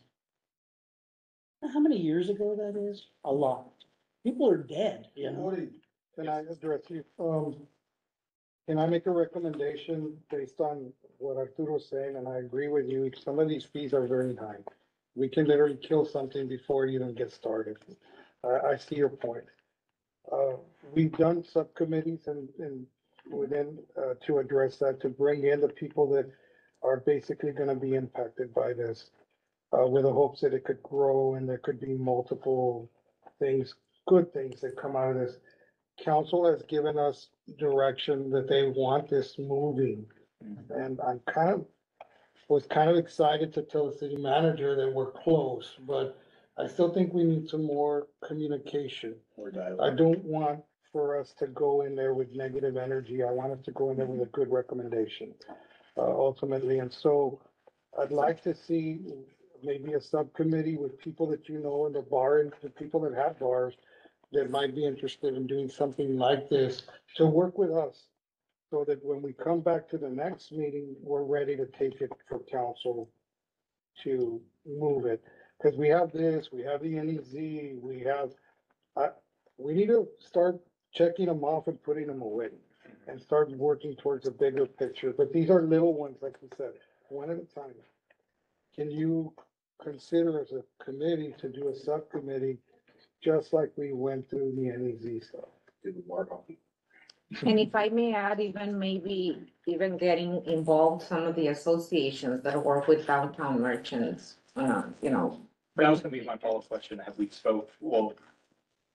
How many years ago that is? A lot. People are dead, you know? Woody, can I address you? Can I make a recommendation based on what Arturo's saying, and I agree with you, some of these fees are very high. We can literally kill something before it even gets started. I see your point. We've done subcommittees and within, to address that, to bring in the people that are basically gonna be impacted by this, with the hopes that it could grow and there could be multiple things, good things that come out of this. Council has given us direction that they want this moving. And was kind of excited to tell the city manager that we're close, but I still think we need some more communication. Or I dialogue. don't want for us to go in there with negative energy. I want us to go in there with a good recommendation, ultimately. And so I'd like to see maybe a subcommittee with people that you know in the bar and the people that have bars that might be interested in doing something like this to work with us. So that when we come back to the next meeting, we're ready to take it for council to move it. Cause we have this, we have the NEZ, we need to start checking them off and putting them away. And start working towards a bigger picture, but these are little ones, like we said, one at a time. Can you consider as a committee to do a subcommittee, just like we went through the NEZ stuff? And if I may add, maybe getting involved some of the associations that work with downtown merchants, you know. That was gonna be my follow-up question. Have we well,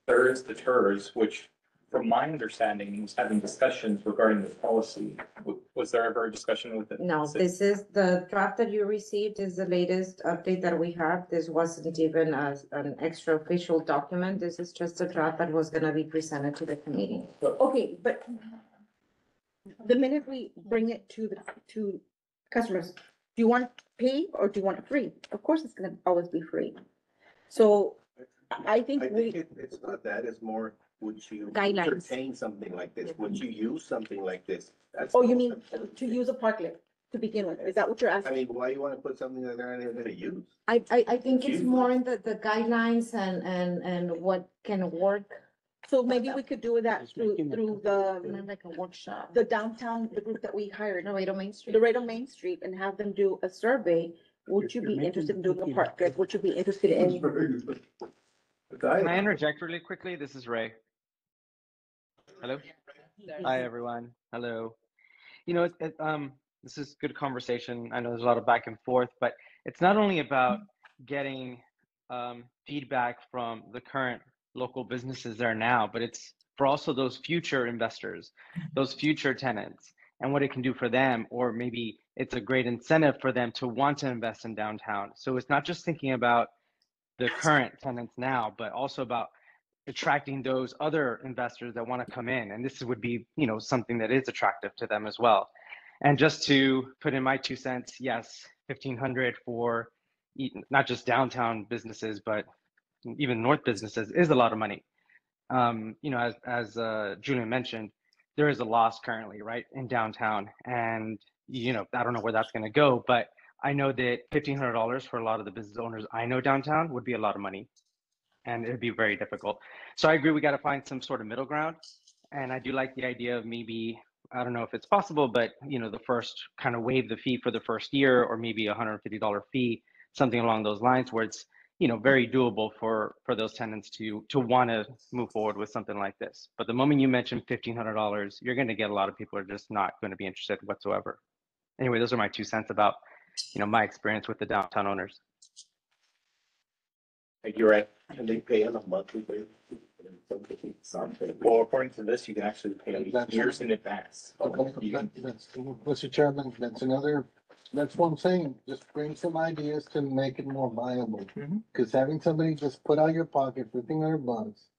there is the TERS, which from my understanding, he was having discussions regarding the policy. Was there ever a discussion with it? No, this is the draft that you received is the latest update that we have. This wasn't even as an extra official document. This is just a draft that was gonna be presented to the committee. Okay, but the minute we bring it to customers, do you want it pay or do you want it free? Of course, it's gonna always be free. So I think I think we, it's not that, it's more, would you Guidelines. entertain something like this? Would you use something like this? That's oh, the you most mean important to thing. use a parklet to begin with? Is that what you're I asking? mean, why you wanna put something that they're not gonna use? I think it's more in the guidelines and what can work. So maybe we could do that Just through, making a through Like a workshop. the downtown, the group that we hired, Laredo Main Street. Laredo Main Street, and have them do a survey. Would you You're be making interested in doing a cookie. parklet? Would you be interested in? Can I interject really quickly? This is Ray. Hello? Hi, everyone. Hello. You know, this is good conversation. I know there's a lot of back and forth, but it's not only about getting feedback from the current local businesses there now, but it's for also those future investors, those future tenants, and what it can do for them, or maybe it's a great incentive for them to want to invest in downtown. So it's not just thinking about the current tenants now, but also about attracting those other investors that want to come in. And this would be, you know, something that is attractive to them as well. And just to put in my 2 cents, yes, 1,500 for not just downtown businesses, but even north businesses is a lot of money. You know, as Julian mentioned, there is a loss currently, right, in downtown. And, you know, I don't know where that's going to go, but I know that $1,500 for a lot of the business owners I know downtown would be a lot of money, and it'd be very difficult. So I agree, we got to find some sort of middle ground. And I do like the idea of maybe, I don't know if it's possible, but, you know, the first kind of waive the fee for the first year, or maybe a $150 fee, something along those lines, where it's, you know, very doable for those tenants to want to move forward with something like this. But the moment you mention $1,500, you're going to get a lot of people who are just not going to be interested whatsoever. Anyway, those are my 2 cents about, you know, my experience with the downtown owners. Thank you, Ray. And they pay on a monthly basis. Something. Well, according to this, you can actually pay That's- years in advance. You can- Mr. Chairman, that's what I'm saying, just bring some ideas to make it more viable. Mhm. Cause having somebody just put out of your pocket $1,500,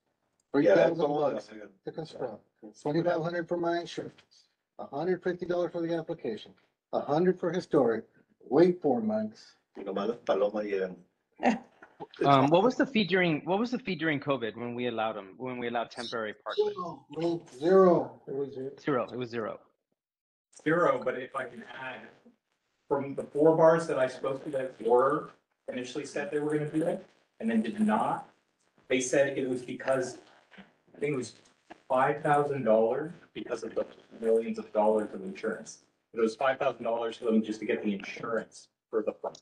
Yeah, that's a $3,000 lot. to construct, 2,500 for my insurance, $150 for the application, 100 for historic, wait 4 months. You know, Mala Paloma, yeah. What was the fee during COVID when we allowed temporary parking? Zero. It was it. Zero. It was zero. Zero, but if I can add, from the 4 bars that I spoke to that were initially said they were gonna do it, and then did not, they said it was because, I think it was $5,000 because of the millions of dollars of insurance. It was $5,000 for them just to get the insurance for the front.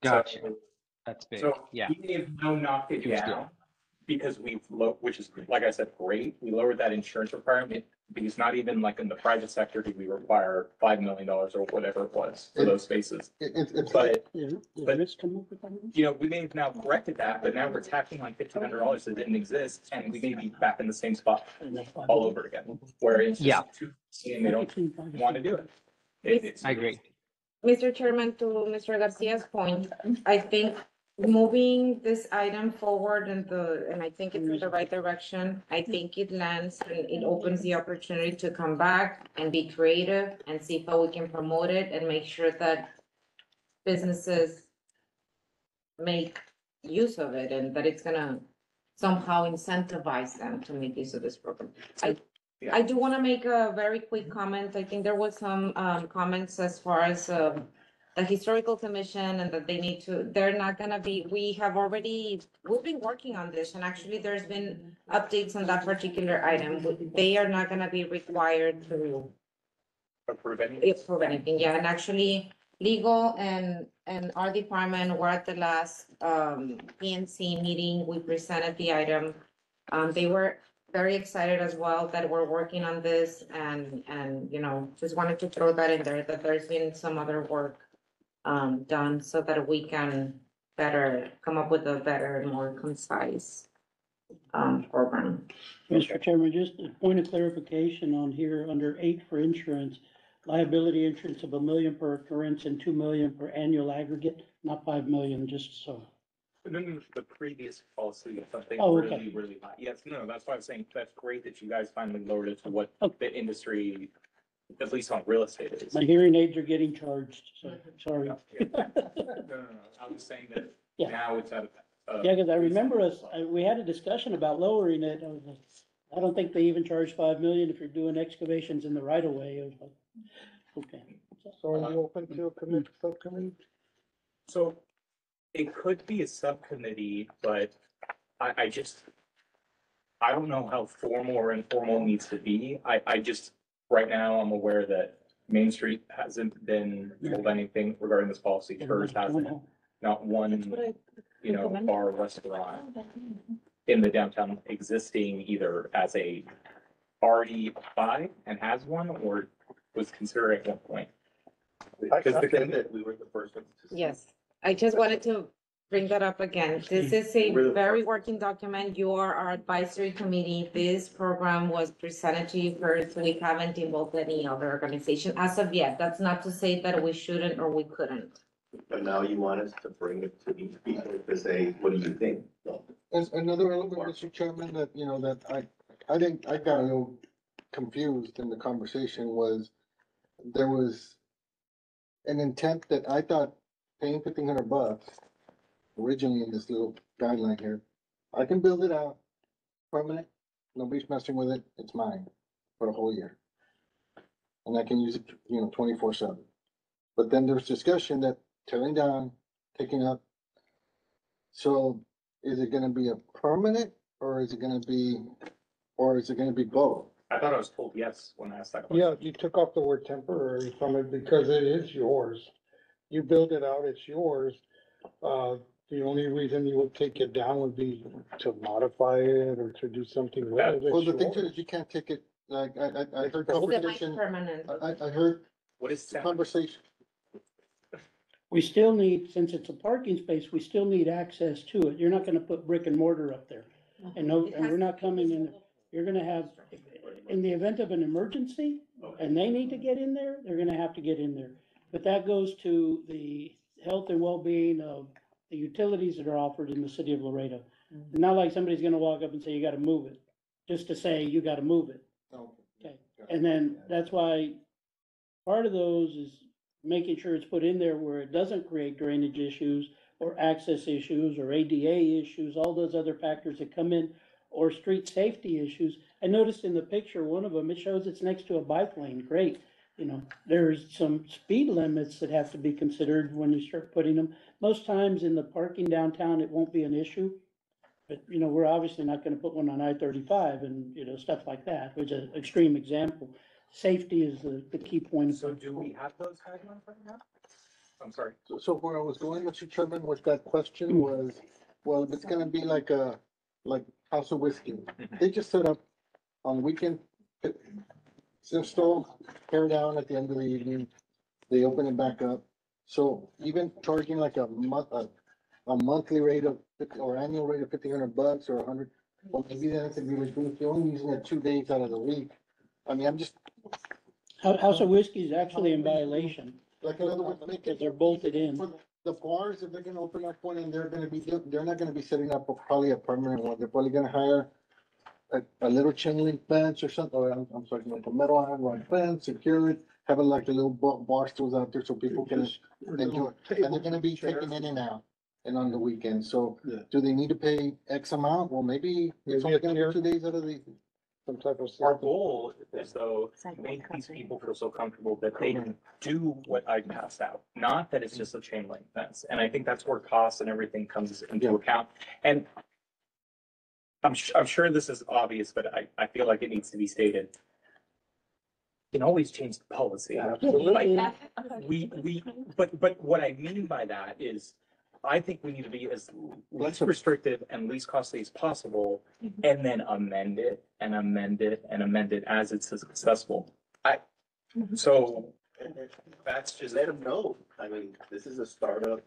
Gotcha. So- That's big. So Yeah. we may have now knocked it Huge deal. down because which is, like I said, great. We lowered that insurance requirement because not even like in the private sector did we require $5 million or whatever it was for those spaces. It's But, Did But- Rich come up with that one? you know, we may have now corrected that, but now we're tacking on $1,500 that didn't exist, and we may be back in the same spot all over again, where it's Yeah. just too, and they don't want to do it. It's- I agree. Mr. Chairman, to Mr. Garcia's point, I think moving this item forward and I think it's in the right direction. I think it lands and it opens the opportunity to come back and be creative and see how we can promote it and make sure that businesses make use of it and that it's gonna somehow incentivize them to make use of this program. I do want to make a very quick comment. I think there was some comments as far as the historical commission and that they need to, they're not gonna be, we've been working on this and actually there's been updates on that particular item. They are not gonna be required to Approve any. approve anything, yeah, and actually legal and our department were at the last PNC meeting. We presented the item. They were very excited as well that we're working on this and, you know, just wanted to throw that in there, that there's been some other work done so that we can better come up with a better and more concise program. Mr. Chairman, just a point of clarification on here, under 8 for insurance, liability insurance of $1 million per occurrence and $2 million per annual aggregate, not 5 million, just so. No, the previous policy, something Oh, okay. really, really high. Yes, no, that's why I'm saying that's great that you guys finally lowered it to what the industry, at least on real estate is. My hearing aids are getting charged, so, sorry. No, I was saying that Yeah. now it's at a. Yeah, because I remember we had a discussion about lowering it. I was like, I don't think they even charge 5 million if you're doing excavations in the right of way. I was like, okay. So are you open to a committee, subcommittee? So it could be a subcommittee, but I don't know how formal or informal it needs to be. I just, right now, I'm aware that Main Street hasn't been told anything regarding this policy. TERS hasn't, not one, bar or restaurant in the downtown existing either as a already by and has one or was considered at one point. I Because the think that we were the first ones to. see. Yes, I just wanted to bring that up again. This is a very working document. You are our advisory committee. This program was presented to you first. We haven't involved any other organization as of yet. That's not to say that we shouldn't or we couldn't. But now you want us to bring it to these people to say, what do you think? There's another element, Mr. Chairman, that, that I think I got a little confused in the conversation was there was an intent that I thought paying $1,500 originally in this little guideline here. I can build it out permanent, nobody's messing with it, it's mine for a whole year. And I can use it, 24/7. But then there's discussion that tearing down, taking up. So is it gonna be a permanent or is it gonna be both? I thought I was told yes when I asked that question. Yeah, you took off the word temporary from it because it is yours. You build it out, it's yours. The only reason you would take it down would be to modify it or to do something with it. Well, It's the thing yours. is, you can't take it, like, I heard Semi conversation, permanent. I heard What is that? conversation. We still need, since it's a parking space, we still need access to it. You're not gonna put brick and mortar up there. And we're not coming in, you're gonna have, in the event of an emergency, and they need to get in there, they're gonna have to get in there. But that goes to the health and well-being of the utilities that are offered in the city of Laredo. Not like somebody's gonna walk up and say, you gotta move it, just to say, you gotta move it. Okay, and then that's why part of those is making sure it's put in there where it doesn't create drainage issues or access issues or ADA issues, all those other factors that come in, or street safety issues. I noticed in the picture, one of them, it shows it's next to a bike lane, great. There's some speed limits that have to be considered when you start putting them. Most times in the parking downtown, it won't be an issue. But, we're obviously not gonna put one on I-35 and, stuff like that, which is an extreme example. Safety is the key point. So do we have those guidelines right now? I'm sorry. So where I was going, Mr. Chairman, with that question was, well, if it's gonna be like House of Whiskey, they just set up on weekend, install, tear down at the end of the evening, they open it back up. So even charging like a monthly rate of, or annual rate of $1,500 or 100, well, maybe then it could be reduced, you're only using it 2 days out of the week. I mean, I'm just, House of Whiskey is actually in violation, like, in other words, make because it. they're bolted in. For the bars, if they're gonna open up one and they're not gonna be setting up probably a permanent one, they're probably gonna hire a little chain link fence or something, or I'm sorry, like a metal iron rod fence, secure it, have it like a little bar stools out there so people can enjoy. And they're gonna be taken in and out and on the weekend, so Yeah. do they need to pay X amount? Well, maybe it's only gonna be 2 days out of the. Some type of. Our goal is though, to make these people feel so comfortable that they can do what I passed out, not that it's just a chain link fence. And I think that's where costs and everything comes into account. And I'm sure this is obvious, but I feel like it needs to be stated. You can always change the policy. Like, but what I mean by that is, I think we need to be as least restrictive and least costly as possible, and then amend it and amend it and amend it as it's successful. So that's just. Let them know. I mean, this is a startup.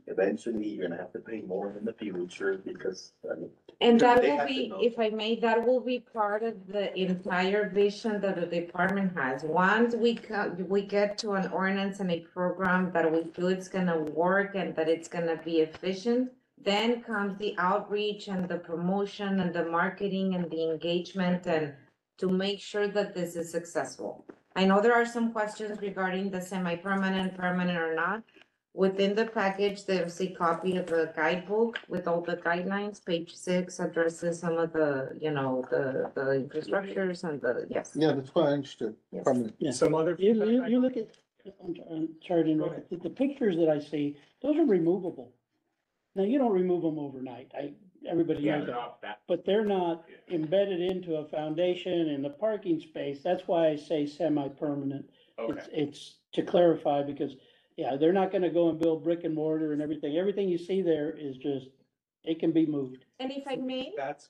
Eventually, you're gonna have to pay more in the future because, I mean, And that They will have to be, know. if I may, that will be part of the entire vision that the department has. Once we get to an ordinance and a program that we feel it's gonna work and that it's gonna be efficient, then comes the outreach and the promotion and the marketing and the engagement and to make sure that this is successful. I know there are some questions regarding the semi-permanent, permanent or not. Within the package, there's a copy of the guidebook with all the guidelines. Page 6 addresses some of the, you know, the infrastructures and the, yes. Yeah, that's what I understood. Yes. Permanent. Yeah. Some other. You look at, I'm sorry to interrupt, the pictures that I see, those are removable. Now, you don't remove them overnight, everybody Yeah, knows they're that, not that. but they're not embedded into a foundation in the parking space, that's why I say semi-permanent. Okay. It's to clarify, because, yeah, they're not gonna go and build brick and mortar and everything you see there is just, it can be moved, And if I may, That's.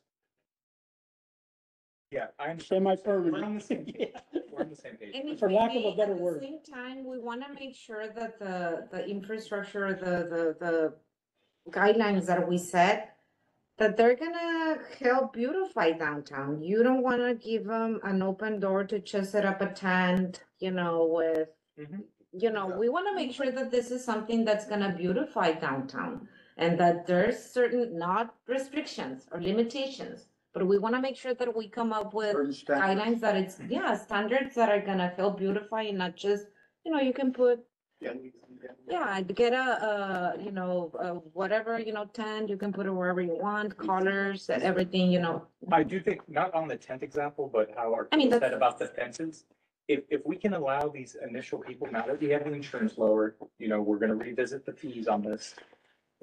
Yeah, I understand. semi-permanent. We're on the same page. Yeah. We're on the same page. and if For I lack of a may, better at the word. same time, we wanna make sure that the infrastructure, the guidelines that we set, that they're gonna help beautify downtown. You don't wanna give them an open door to just set up a tent, you know, with, Mhm. you know, we wanna make sure that this is something that's gonna beautify downtown. And that there's certain, not restrictions or limitations, but we wanna make sure that we come up with Certain standards. guidelines that it's, yeah, standards that are gonna help beautify and not just, you know, you can put, yeah, get you know, whatever, you know, tent, you can put it wherever you want, colors, everything, you know. I do think, not on the tent example, but how our I mean, people said that's- about the fences. If we can allow these initial people, now that we have the insurance lowered, you know, we're gonna revisit the fees on this.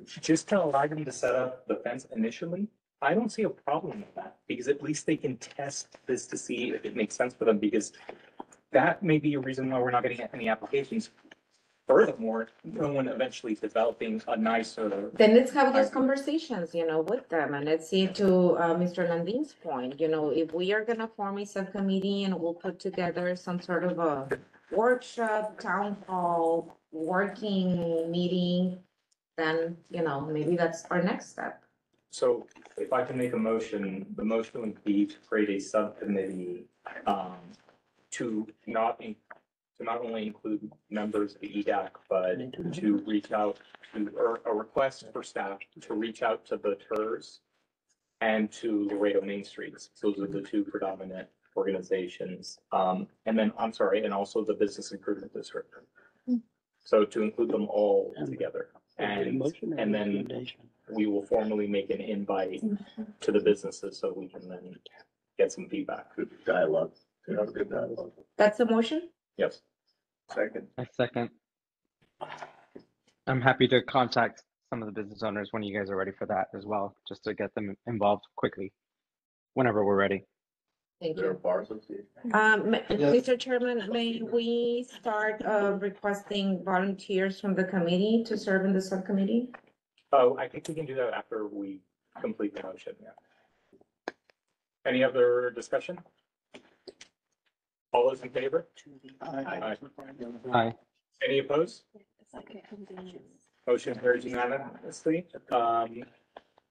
Just to allow them to set up the fence initially, I don't see a problem with that, because at least they can test this to see if it makes sense for them, because that may be a reason why we're not getting any applications. Furthermore, no one eventually developing a nicer. Then let's have those conversations, you know, with them, and let's see to, Mr. Landin's point, you know, if we are gonna form a subcommittee and we'll put together some sort of a workshop, town hall, working meeting, then, you know, maybe that's our next step. So if I can make a motion, the motion would be to create a subcommittee, to not only include members of the EDAC, but to reach out to, or a request for staff to reach out to the TERS and to Laredo Main Streets. Those are the two predominant organizations. And then, I'm sorry, and also the Business Improvement District. So to include them all together. And then we will formally make an invite to the businesses so we can then get some feedback. Good dialogue. Have good dialogue. That's the motion? Yes. Second. I second. I'm happy to contact some of the business owners when you guys are ready for that as well, just to get them involved quickly, whenever we're ready. Thank There are you. bar associations. Mr. Chairman, may we start, requesting volunteers from the committee to serve in the subcommittee? Oh, I think we can do that after we complete the motion, yeah. Any other discussion? All those in favor? Aye. Aye. Any opposed? Motion carries unanimously.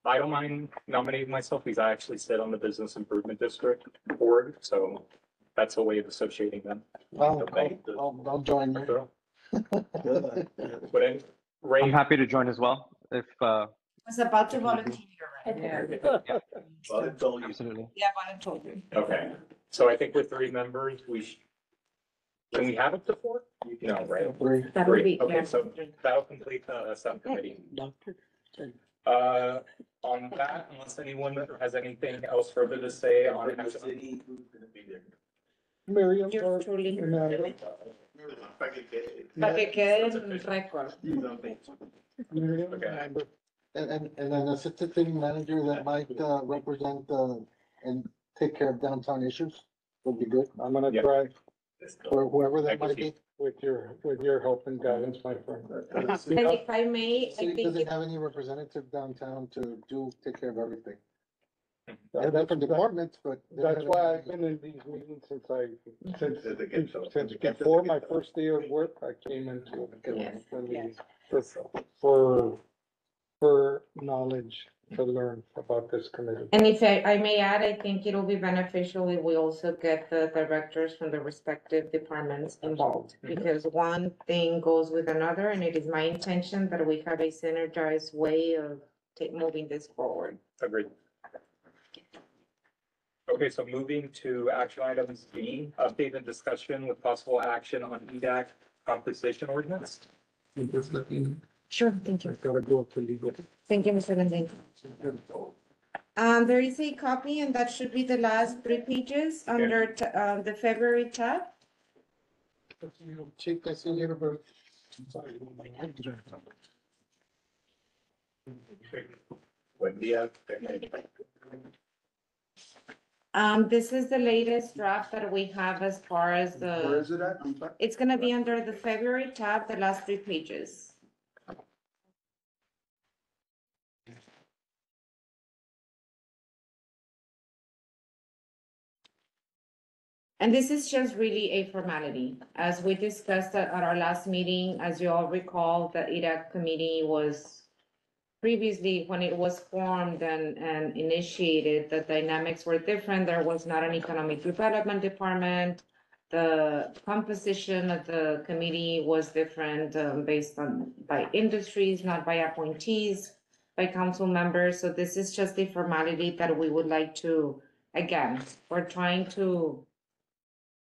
I don't mind nominating myself because I actually sit on the Business Improvement District board, so that's a way of associating them. I'll join you. But then, Ray. I'm happy to join as well, if, I was about to volunteer, absolutely. Yeah, volunteer. Okay, so I think with 3 members, can we have up to 4? No, right? Three. That would be, Okay, yeah. so that'll complete the subcommittee. Doctor? On that, unless anyone has anything else further to say on. City, who's gonna be there? Miriam, You're or truly. Amanda. Para que quede en récord. Miriam, Okay. Amber. And an assistant city manager that might, represent, and take care of downtown issues would be good, I'm gonna Yeah. try or whoever that Thank you, might be. with your help and guidance, my friend. And if I may, I City think doesn't it- have any representative downtown to take care of everything. That- They're different that's- departments, but. they don't That's have why any- I've been in these meetings Since- since before my first day of work, I came into Yes, the meeting yes. for knowledge to learn about this committee. And if I may add, I think it'll be beneficial if we also get the directors from the respective departments involved. Because one thing goes with another, and it is my intention that we have a synergized way of moving this forward. Agreed. Okay, so moving to action items B, update and discussion with possible action on EDAC compensation ordinance. Just let me, Sure, thank I gotta go to legal. Thank you, Mr. Lindin. There is a copy, and that should be the last 3 pages under the February tab. Chief, I see you, bro. Buen día. This is the latest draft that we have as far as Where is it at? I'm sorry. it's gonna be under the February tab, the last 3 pages. And this is just really a formality. As we discussed at our last meeting, as you all recall, the EDAC committee was previously, when it was formed and initiated, the dynamics were different. There was not an economic development department. The composition of the committee was different, based on, by industries, not by appointees, by council members. So this is just a formality that we would like to, again, we're trying to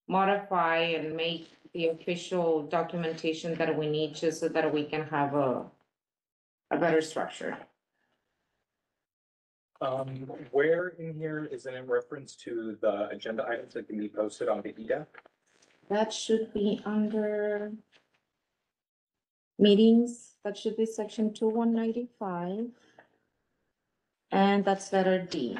modify and make the official documentation that we need just so that we can have a better structure. Where in here is it in reference to the agenda items that can be posted on the EDAC? That should be under meetings. That should be section 2195. And that's letter D.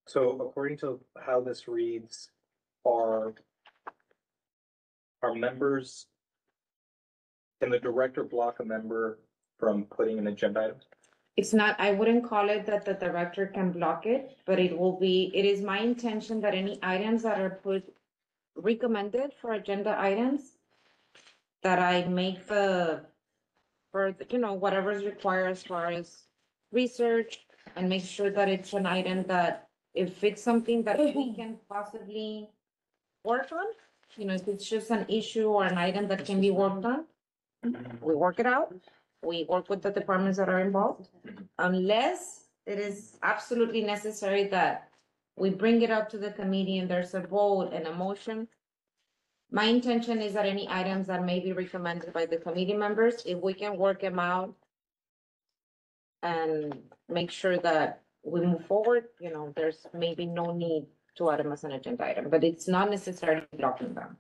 So according to how this reads, are members, can the director block a member from putting an agenda item? It's not, I wouldn't call it that the director can block it, but it is my intention that any items that are recommended for agenda items, that I make whatever is required as far as research, and make sure that it's an item that if it's something that we can possibly work on, if it's just an issue or an item that can be worked on, we work it out. We work with the departments that are involved, unless it is absolutely necessary that we bring it up to the committee and there's a vote and a motion. My intention is that any items that may be recommended by the committee members, if we can work them out and make sure that we move forward, there's maybe no need to add them as an agenda item, but it's not necessarily blocking them.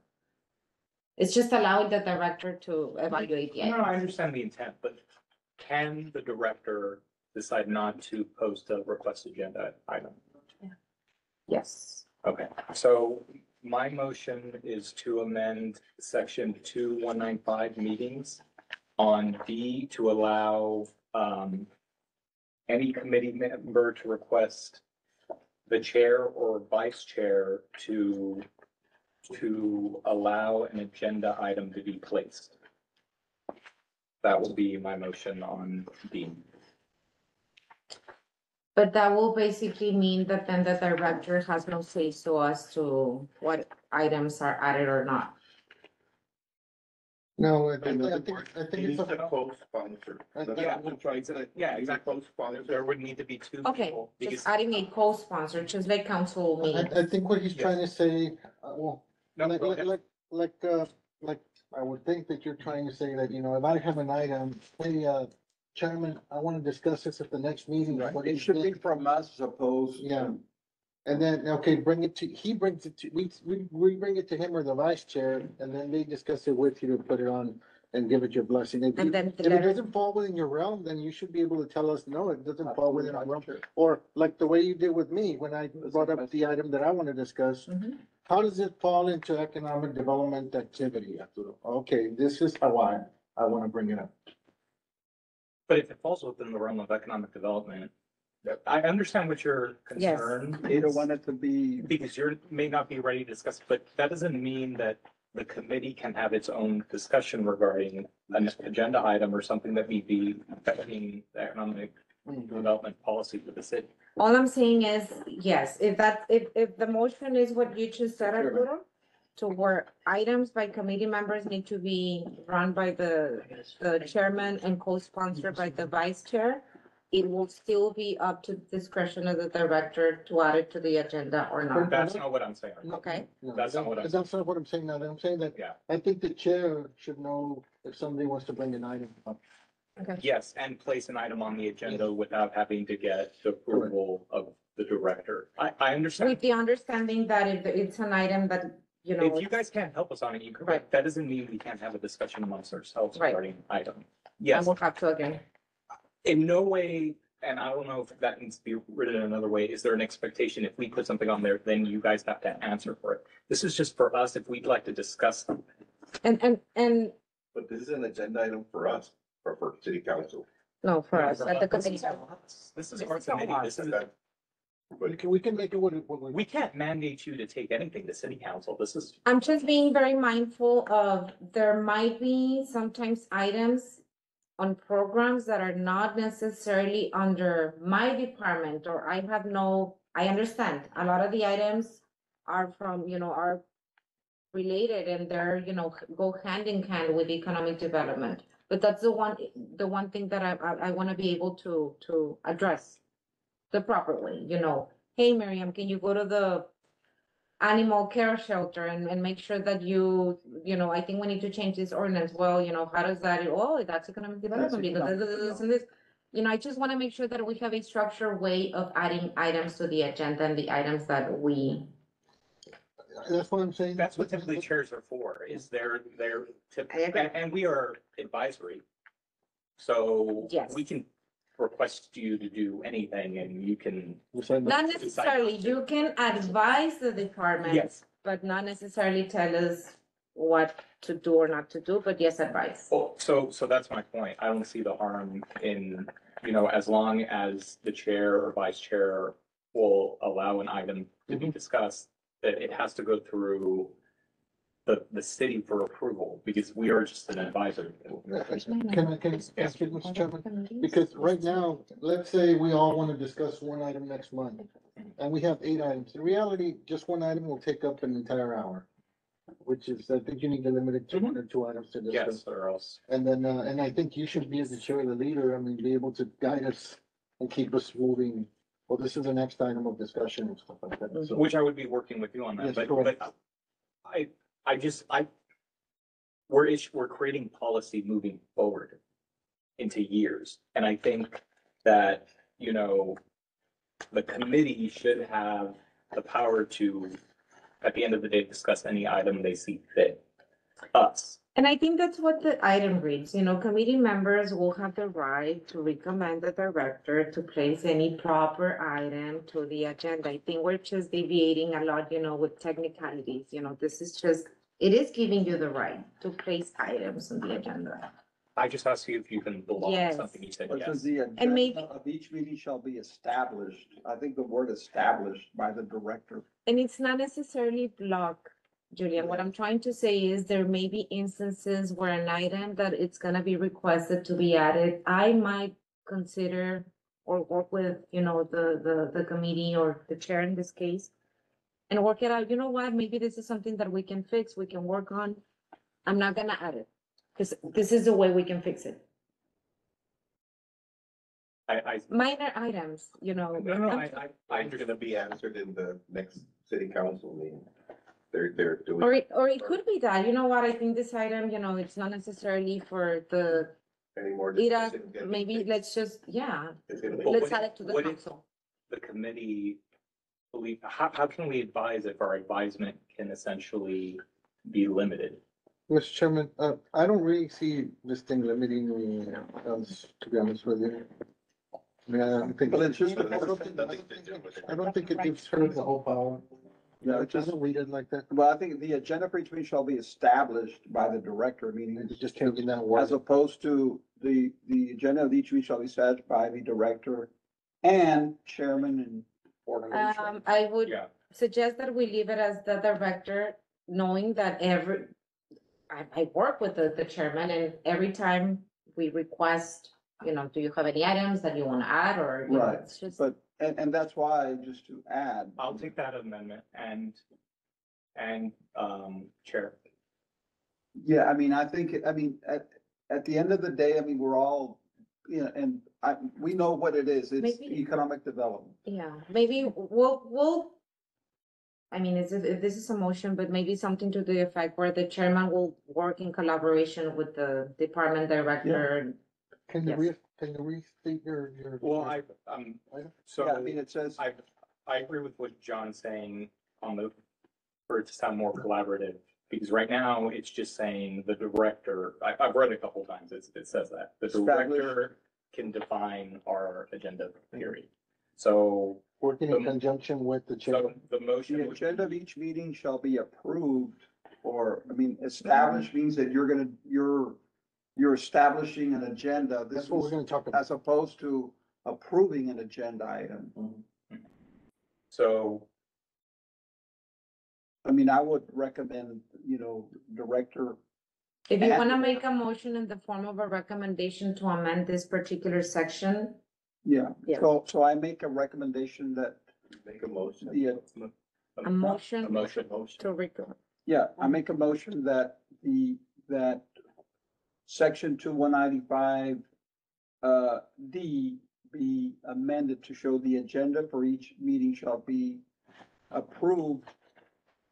It's just allowing the director to evaluate the No, item. I understand the intent, but can the director decide not to post a request agenda item? Yes. Okay, so my motion is to amend section 2195 meetings on B to allow any committee member to request the chair or vice chair to allow an agenda item to be placed. That will be my motion on B. But that will basically mean that then the director has no say so as to what items are added or not. No, I In other think words, it's he needs a. to co-sponsor. I think- Yeah, exactly. Co-sponsor. There would need to be 2 Okay, people. Because, just adding a co-sponsor, just like council meeting. I think what he's trying to say, well, no, like, go ahead. like, I would think that you're trying to say that, if I have an item, hey, Chairman, I wanna discuss this at the next meeting. What do It you should be think? from us as opposed. Yeah. And then, okay, he brings it to, we bring it to him or the vice chair, and then they discuss it with you to put it on and give it your blessing. If And then if the it letter, doesn't fall within your realm, then you should be able to tell us, no, it doesn't fall within our realm. Or like the way you did with me, when I brought up the item that I want to discuss. Mhm. How does it fall into economic development activity, Arturo? Okay, this is how I want to bring it up. But if it falls within the realm of economic development, I understand what your Yes. concern You don't is, want it to be, because you may not be ready to discuss, but that doesn't mean that the committee can have its own discussion regarding an agenda item or something that may be affecting the economic development policy for the city. All I'm saying is, yes, if the motion is what you just said, Sure. Arturo, to where items by committee members need to be run by the chairman and co-sponsored by the vice chair, it will still be up to discretion of the director to add it to the agenda or not. That's not what I'm saying. Okay. No, That's not what I'm That's not what I'm saying now. I'm saying that Yeah. I think the chair should know if somebody wants to bring an item up. Okay. Yes, and place an item on the agenda without having to get the approval of the director. I understand. With the understanding that if it's an item that, you know. If you guys can't help us on it, you can, Right. that doesn't mean we can't have a discussion amongst ourselves Right. regarding item. I Yes, will have to again. in no way, and I don't know if that needs to be written another way, is there an expectation if we put something on there, then you guys have to answer for it? This is just for us if we'd like to discuss something. And, But this is an agenda item for us, or for city council. no, for us, at the committee. This is our committee. This is, We can make it what we. we can't mandate you to take anything to city council. This is, I'm just being very mindful of, there might be sometimes items on programs that are not necessarily under my department, or I have no, I understand, a lot of the items are from, you know, are related and they're, you know, go hand in hand with economic development. But that's the one thing that I want to be able to address the proper way, you know. Hey, Miriam, can you go to the animal care shelter and make sure that you know, I think we need to change this ordinance. Well, you know, how does that, oh, that's economic development because this and this. You know, I just want to make sure that we have a structured way of adding items to the agenda and the items that we. That's what I'm saying. that's what typically chairs are for, is they're I agree. and we are advisory. So Yes. we can request you to do anything and you can, Not necessarily, you can advise the department. yes. But not necessarily tell us what to do or not to do, but yes, advice. Well, so that's my point. I don't see the harm in, you know, as long as the chair or vice chair will allow an item to be discussed, that it has to go through the city for approval, because we are just an advisor. Can I ask you, Mr. Chairman? Because right now, let's say we all want to discuss one item next month, and we have 8 items. In reality, just one item will take up an entire hour, which is, I think you need to limit it to 1 or 2 items to discuss. Yes, or else. And then, and I think you should be as the chair, the leader, I mean, be able to guide us and keep us moving. Well, this is the next item of discussion and stuff like that, so. Which I would be working with you on that, Yes, but correct. we're creating policy moving forward into years. And I think that, you know, the committee should have the power to, at the end of the day, discuss any item they see fit. Us. And I think that's what the item reads, you know, committee members will have the right to recommend the director to place any proper item to the agenda. I think we're just deviating a lot, you know, with technicalities, you know, this is just, it is giving you the right to place items on the agenda. I just asked you if you can belong to Yes. something, you said it says yes. the maybe- agenda of each meeting shall be established. I think the word established by the director. And it's not necessarily block, Julian. What I'm trying to say is there may be instances where an item that it's gonna be requested to be added, I might consider or work with, you know, the committee or the chair in this case. And work it out. You know what? Maybe this is something that we can fix, we can work on. I'm not gonna add it, because this is the way we can fix it. Minor items, you know. I'm gonna be answered in the next city council meeting. They're doing. Or it could be that, you know what, I think this item, you know, it's not necessarily for the, Any more IRA, discussion? Gonna be maybe fixed. let's just, yeah, It's gonna be. But let's what add if- it to the what if- council. The committee believe, how can we advise if our advisement can essentially be limited? Mr. Chairman, I don't really see this thing limiting me, to be honest with you. Yeah, I think. Well, it's just- I don't think it gives her the whole power. Yeah, It it just, doesn't read it like that. well, I think the agenda for each meeting shall be established by the director, meaning It's just changing that word. as opposed to the agenda of each meeting shall be set by the director and chairman and board. I would Yeah, suggest that we leave it as the director, knowing that I work with the chairman, and every time we request, do you have any items that you want to add, or, Right, it's just. but, and that's why, just to add, I'll take that amendment and, Chair. yeah, I mean, I think, at the end of the day, I mean, we're all, and we know what it is. It's Maybe- economic development. Yeah, maybe I mean, if this is a motion, but maybe something to the effect where the chairman will work in collaboration with the department director. Can you Yes. can you restate your? Well, so. Yeah, I mean, it says, I agree with what John's saying for it to sound more collaborative, because right now it's just saying the director, I've read it a couple times, it says that. The Establish. director can define our agenda, period. So, Working in conjunction with the chair. so the motion. the would agenda of be- each meeting shall be approved, established means that you're establishing an agenda. This That's what we're is gonna talk about. as opposed to approving an agenda item. So, I mean, I would recommend, director, If you And- wanna make a motion in the form of a recommendation to amend this particular section, yeah. Yeah. So I make a recommendation that, Make a motion. Yeah. a motion a motion. to recommend. yeah, I make a motion that that section 2195 D be amended to show the agenda for each meeting shall be approved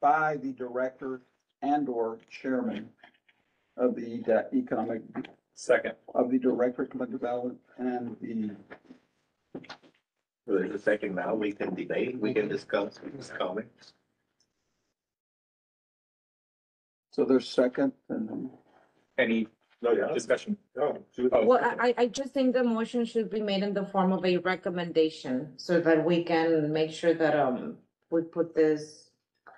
by the director and or chairman of the economic, Second, of the director of economic development and the, So there's a second now, we can debate, we can discuss who's coming. so there's second and any No, yeah. discussion? No. Oh. Well, I just think the motion should be made in the form of a recommendation, so that we can make sure that, we put this.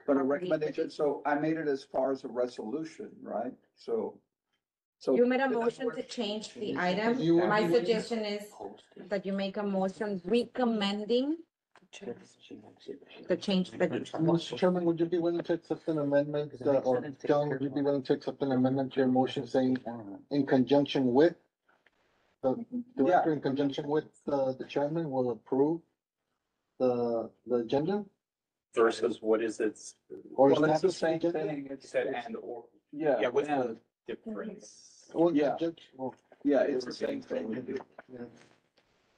but a recommendation, so I made it as far as a resolution, right? So. You made a motion to change the item. You want- My suggestion is that you make a motion recommending the change that you. Mr. Chairman, would you be willing to accept an amendment, or John, would you be willing to accept an amendment to your motion saying in conjunction with the director, in conjunction with the chairman will approve the agenda? Versus what is it? Or Well, it's the establish same agenda? thing. You said and or. Yeah. Yeah, what's and- the difference? Or Yeah. well, Yeah, it's the same thing.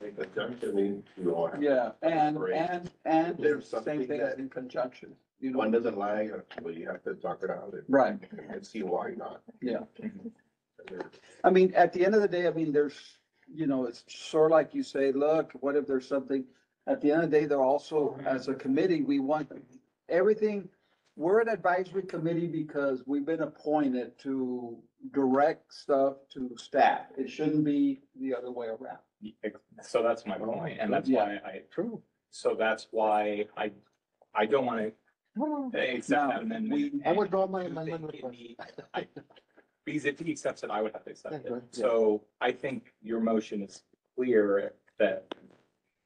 In conjunction means you are. Yeah, and There's there's the same something thing as that- in conjunction, One doesn't lie, but you have to talk it out Right, and see why not. yeah. I mean, at the end of the day, I mean, there's, it's sort of like you say, look, what if there's something, at the end of the day, they're also, as a committee, we want everything. We're an advisory committee because we've been appointed to direct stuff to staff. It shouldn't be the other way around. So that's my point, and that's why true. so that's why I don't wanna accept Now, that amendment. I would draw my and amendment think it request. need- Because if he accepts it, I would have to accept Yeah, it. good, yeah. So I think your motion is clear that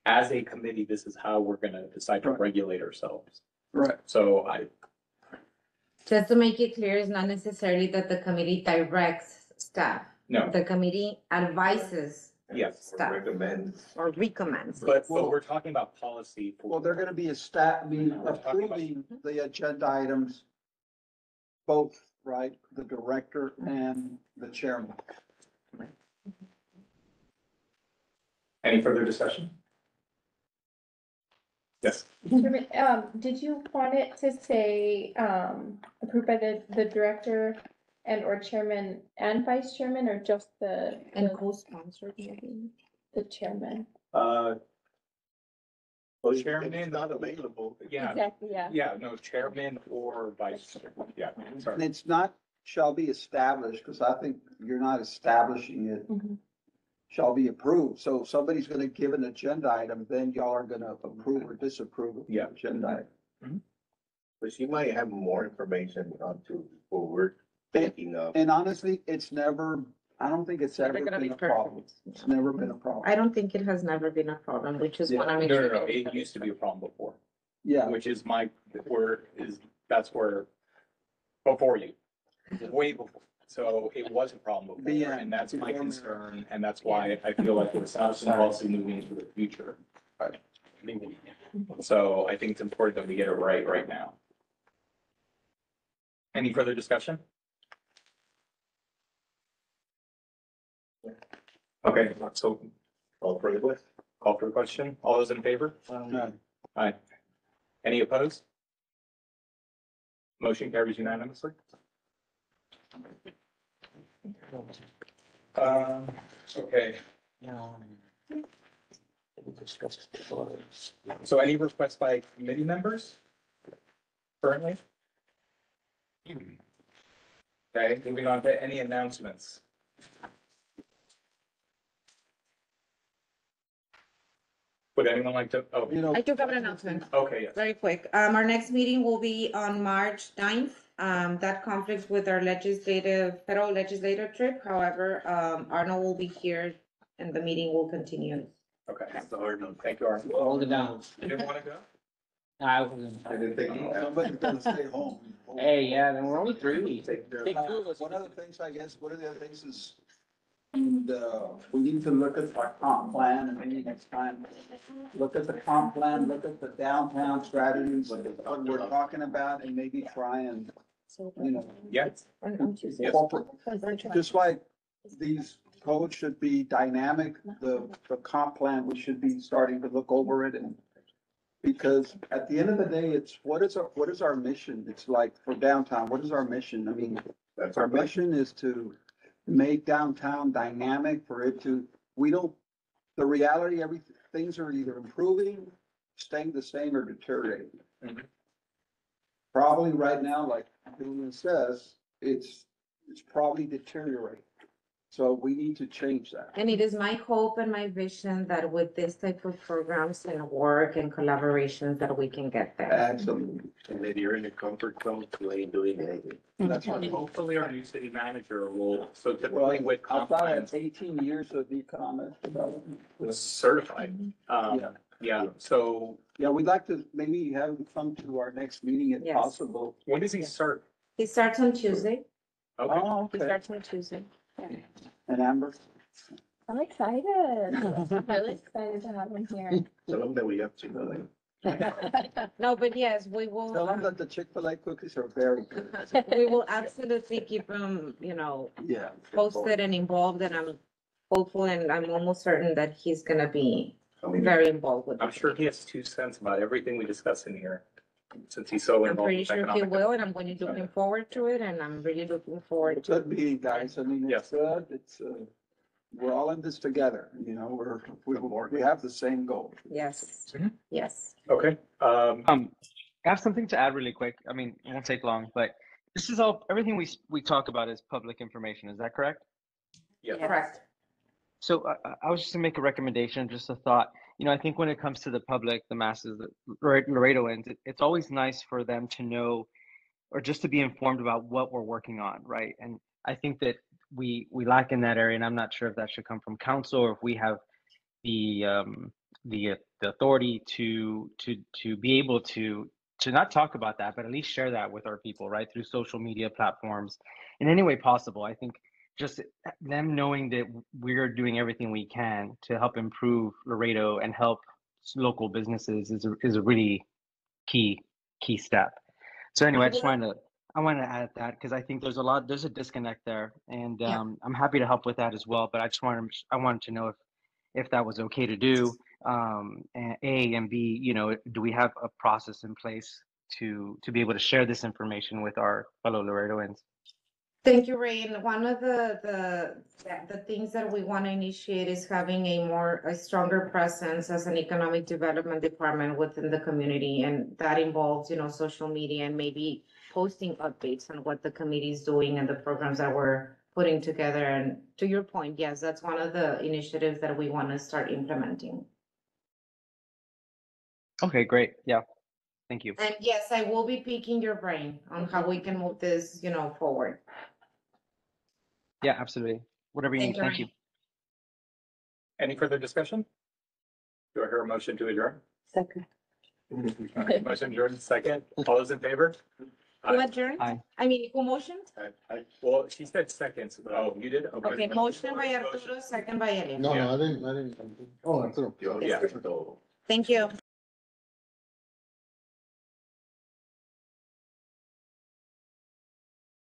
as a committee, this is how we're gonna decide to Right. regulate ourselves. Right. So Just to make it clear, it's not necessarily that the committee directs staff. no, The committee advises yes, staff Recommend. or recommends. but we're talking about policy. for- Well, they're gonna be approving the agenda items, both, right? The director and the chairman. Any further discussion? Yes. Chairman, did you want it to say, approved by the director and or chairman and vice chairman, or just And co-sponsored maybe. the chairman? Well, Chairman. It's not available. Yeah, Exactly, yeah. yeah, no, chairman or vice, yeah, And sorry. it's not shall be established, because I think you're not establishing it. Mhm. Shall be approved. So if somebody's gonna give an agenda item, then y'all are gonna approve or disapprove of the Yeah. agenda item. But she might have more information on to what we're thinking of. And honestly, it's never, I don't think it's They're ever gonna be been a problem. perfect. It's never been a problem. I don't think it has never been a problem, we just Yeah. wanna No, make no, sure. no, that- it used to be a problem before, Yeah, which is that's where, before you, way before. So it was a problem before, Yeah. and that's my Before. concern, and that's why I feel like there's some policy moving into the future. So I think it's important that we get it right now. Any further discussion? Okay, so All for the question. call for the question. All those in favor? no, Aye. Any opposed? Motion carries unanimously. Okay. So any requests by committee members currently? Okay, moving on to any announcements. Would anyone like to, oh, you know. I do have an announcement. okay, yes. Very quick. Our next meeting will be on March 9th. That conflicts with our federal legislative trip. However, Arnold will be here and the meeting will continue. Okay, so Arnold, thank you, Arnold. Hold it down. You didn't want to go? I was, I didn't think. Somebody's gonna stay home. hey, yeah, then we're only three. Take care. Take two of us. One of the things, I guess, one of the other things is, we need to look at our comp plan and maybe next time, look at the comp plan, look at the downtown strategies, what we're talking about, and maybe try and, you know, Yes. incorporate, just like these codes should be dynamic, the comp plan, we should be starting to look over it and because at the end of the day, it's what is our mission? It's like for downtown, what is our mission? I mean, That's our our mission. mission is to make downtown dynamic for it to, the reality, things are either improving, staying the same or deteriorating. Mhm. Probably right now, like Julian says, it's probably deteriorating. So we need to change that. And it is my hope and my vision that with this type of programs and work and collaborations that we can get there. Absolutely. And maybe you're in your comfort zone to ain't doing anything. That's what I hope. Hopefully our new city manager will, so Well, typically with comp outside plans, of 18 years of economic development. certified. Yeah. Yeah, so Yeah, we'd like to maybe have him come to our next meeting if Yes. possible. when does he start? He starts on Tuesday. Okay, Oh, He okay. starts on Tuesday. And Amber? I'm excited. I'm really excited to have him here. Tell them that we have to, know. No, but yes, we will. Tell him that the Chick-fil-A cookies are very good. We will absolutely keep him, Yeah. posted and involved, and I'm hopeful and I'm almost certain that he's gonna be I mean, very involved with I'm it. sure he has 2 cents about everything we discuss in here, since he's so I'm involved pretty with sure he economic. will, and I'm going to be looking forward to it, and I'm really looking forward to. Good meeting, guys. I mean, it's good. It's, we're all in this together, we have the same goal. Yes, Mhm. yes. Okay, I have something to add really quick. I mean, it won't take long, but this is everything we talk about is public information. Is that correct? yeah, Correct. So I was just gonna make a recommendation, just a thought. I think when it comes to the public, the masses, the Laredoans, it's always nice for them to know or just to be informed about what we're working on, right? And I think that we lack in that area, and I'm not sure if that should come from council or if we have the authority to be able to not talk about that, but at least share that with our people, right, through social media platforms in any way possible. I think just them knowing that we're doing everything we can to help improve Laredo and help local businesses is a really key step. So anyway, I wanted to add that because I think there's a disconnect there, and Yeah. I'm happy to help with that as well. But I wanted to know if that was okay to do. And A and B, do we have a process in place to be able to share this information with our fellow Laredoans? Thank you, Ray. And one of the things that we want to initiate is having a stronger presence as an economic development department within the community. And that involves, social media and maybe posting updates on what the committee is doing and the programs that we're putting together. And to your point, yes, that's one of the initiatives that we want to start implementing. Okay, great. Yeah, thank you. And yes, I will be picking your brain on how we can move this, forward. Yeah, absolutely. whatever you need. Thank Thank you. you. Any further discussion? Do I hear a motion to adjourn? Second. Motion adjourned, second. All those in favor? Who Aye. adjourned? Aye. I mean, who motioned? Well, she said seconds. Oh, you did? Okay, motion by Arturo, second by Elia. No, no, I didn't, oh, Arturo. Yeah. Thank you.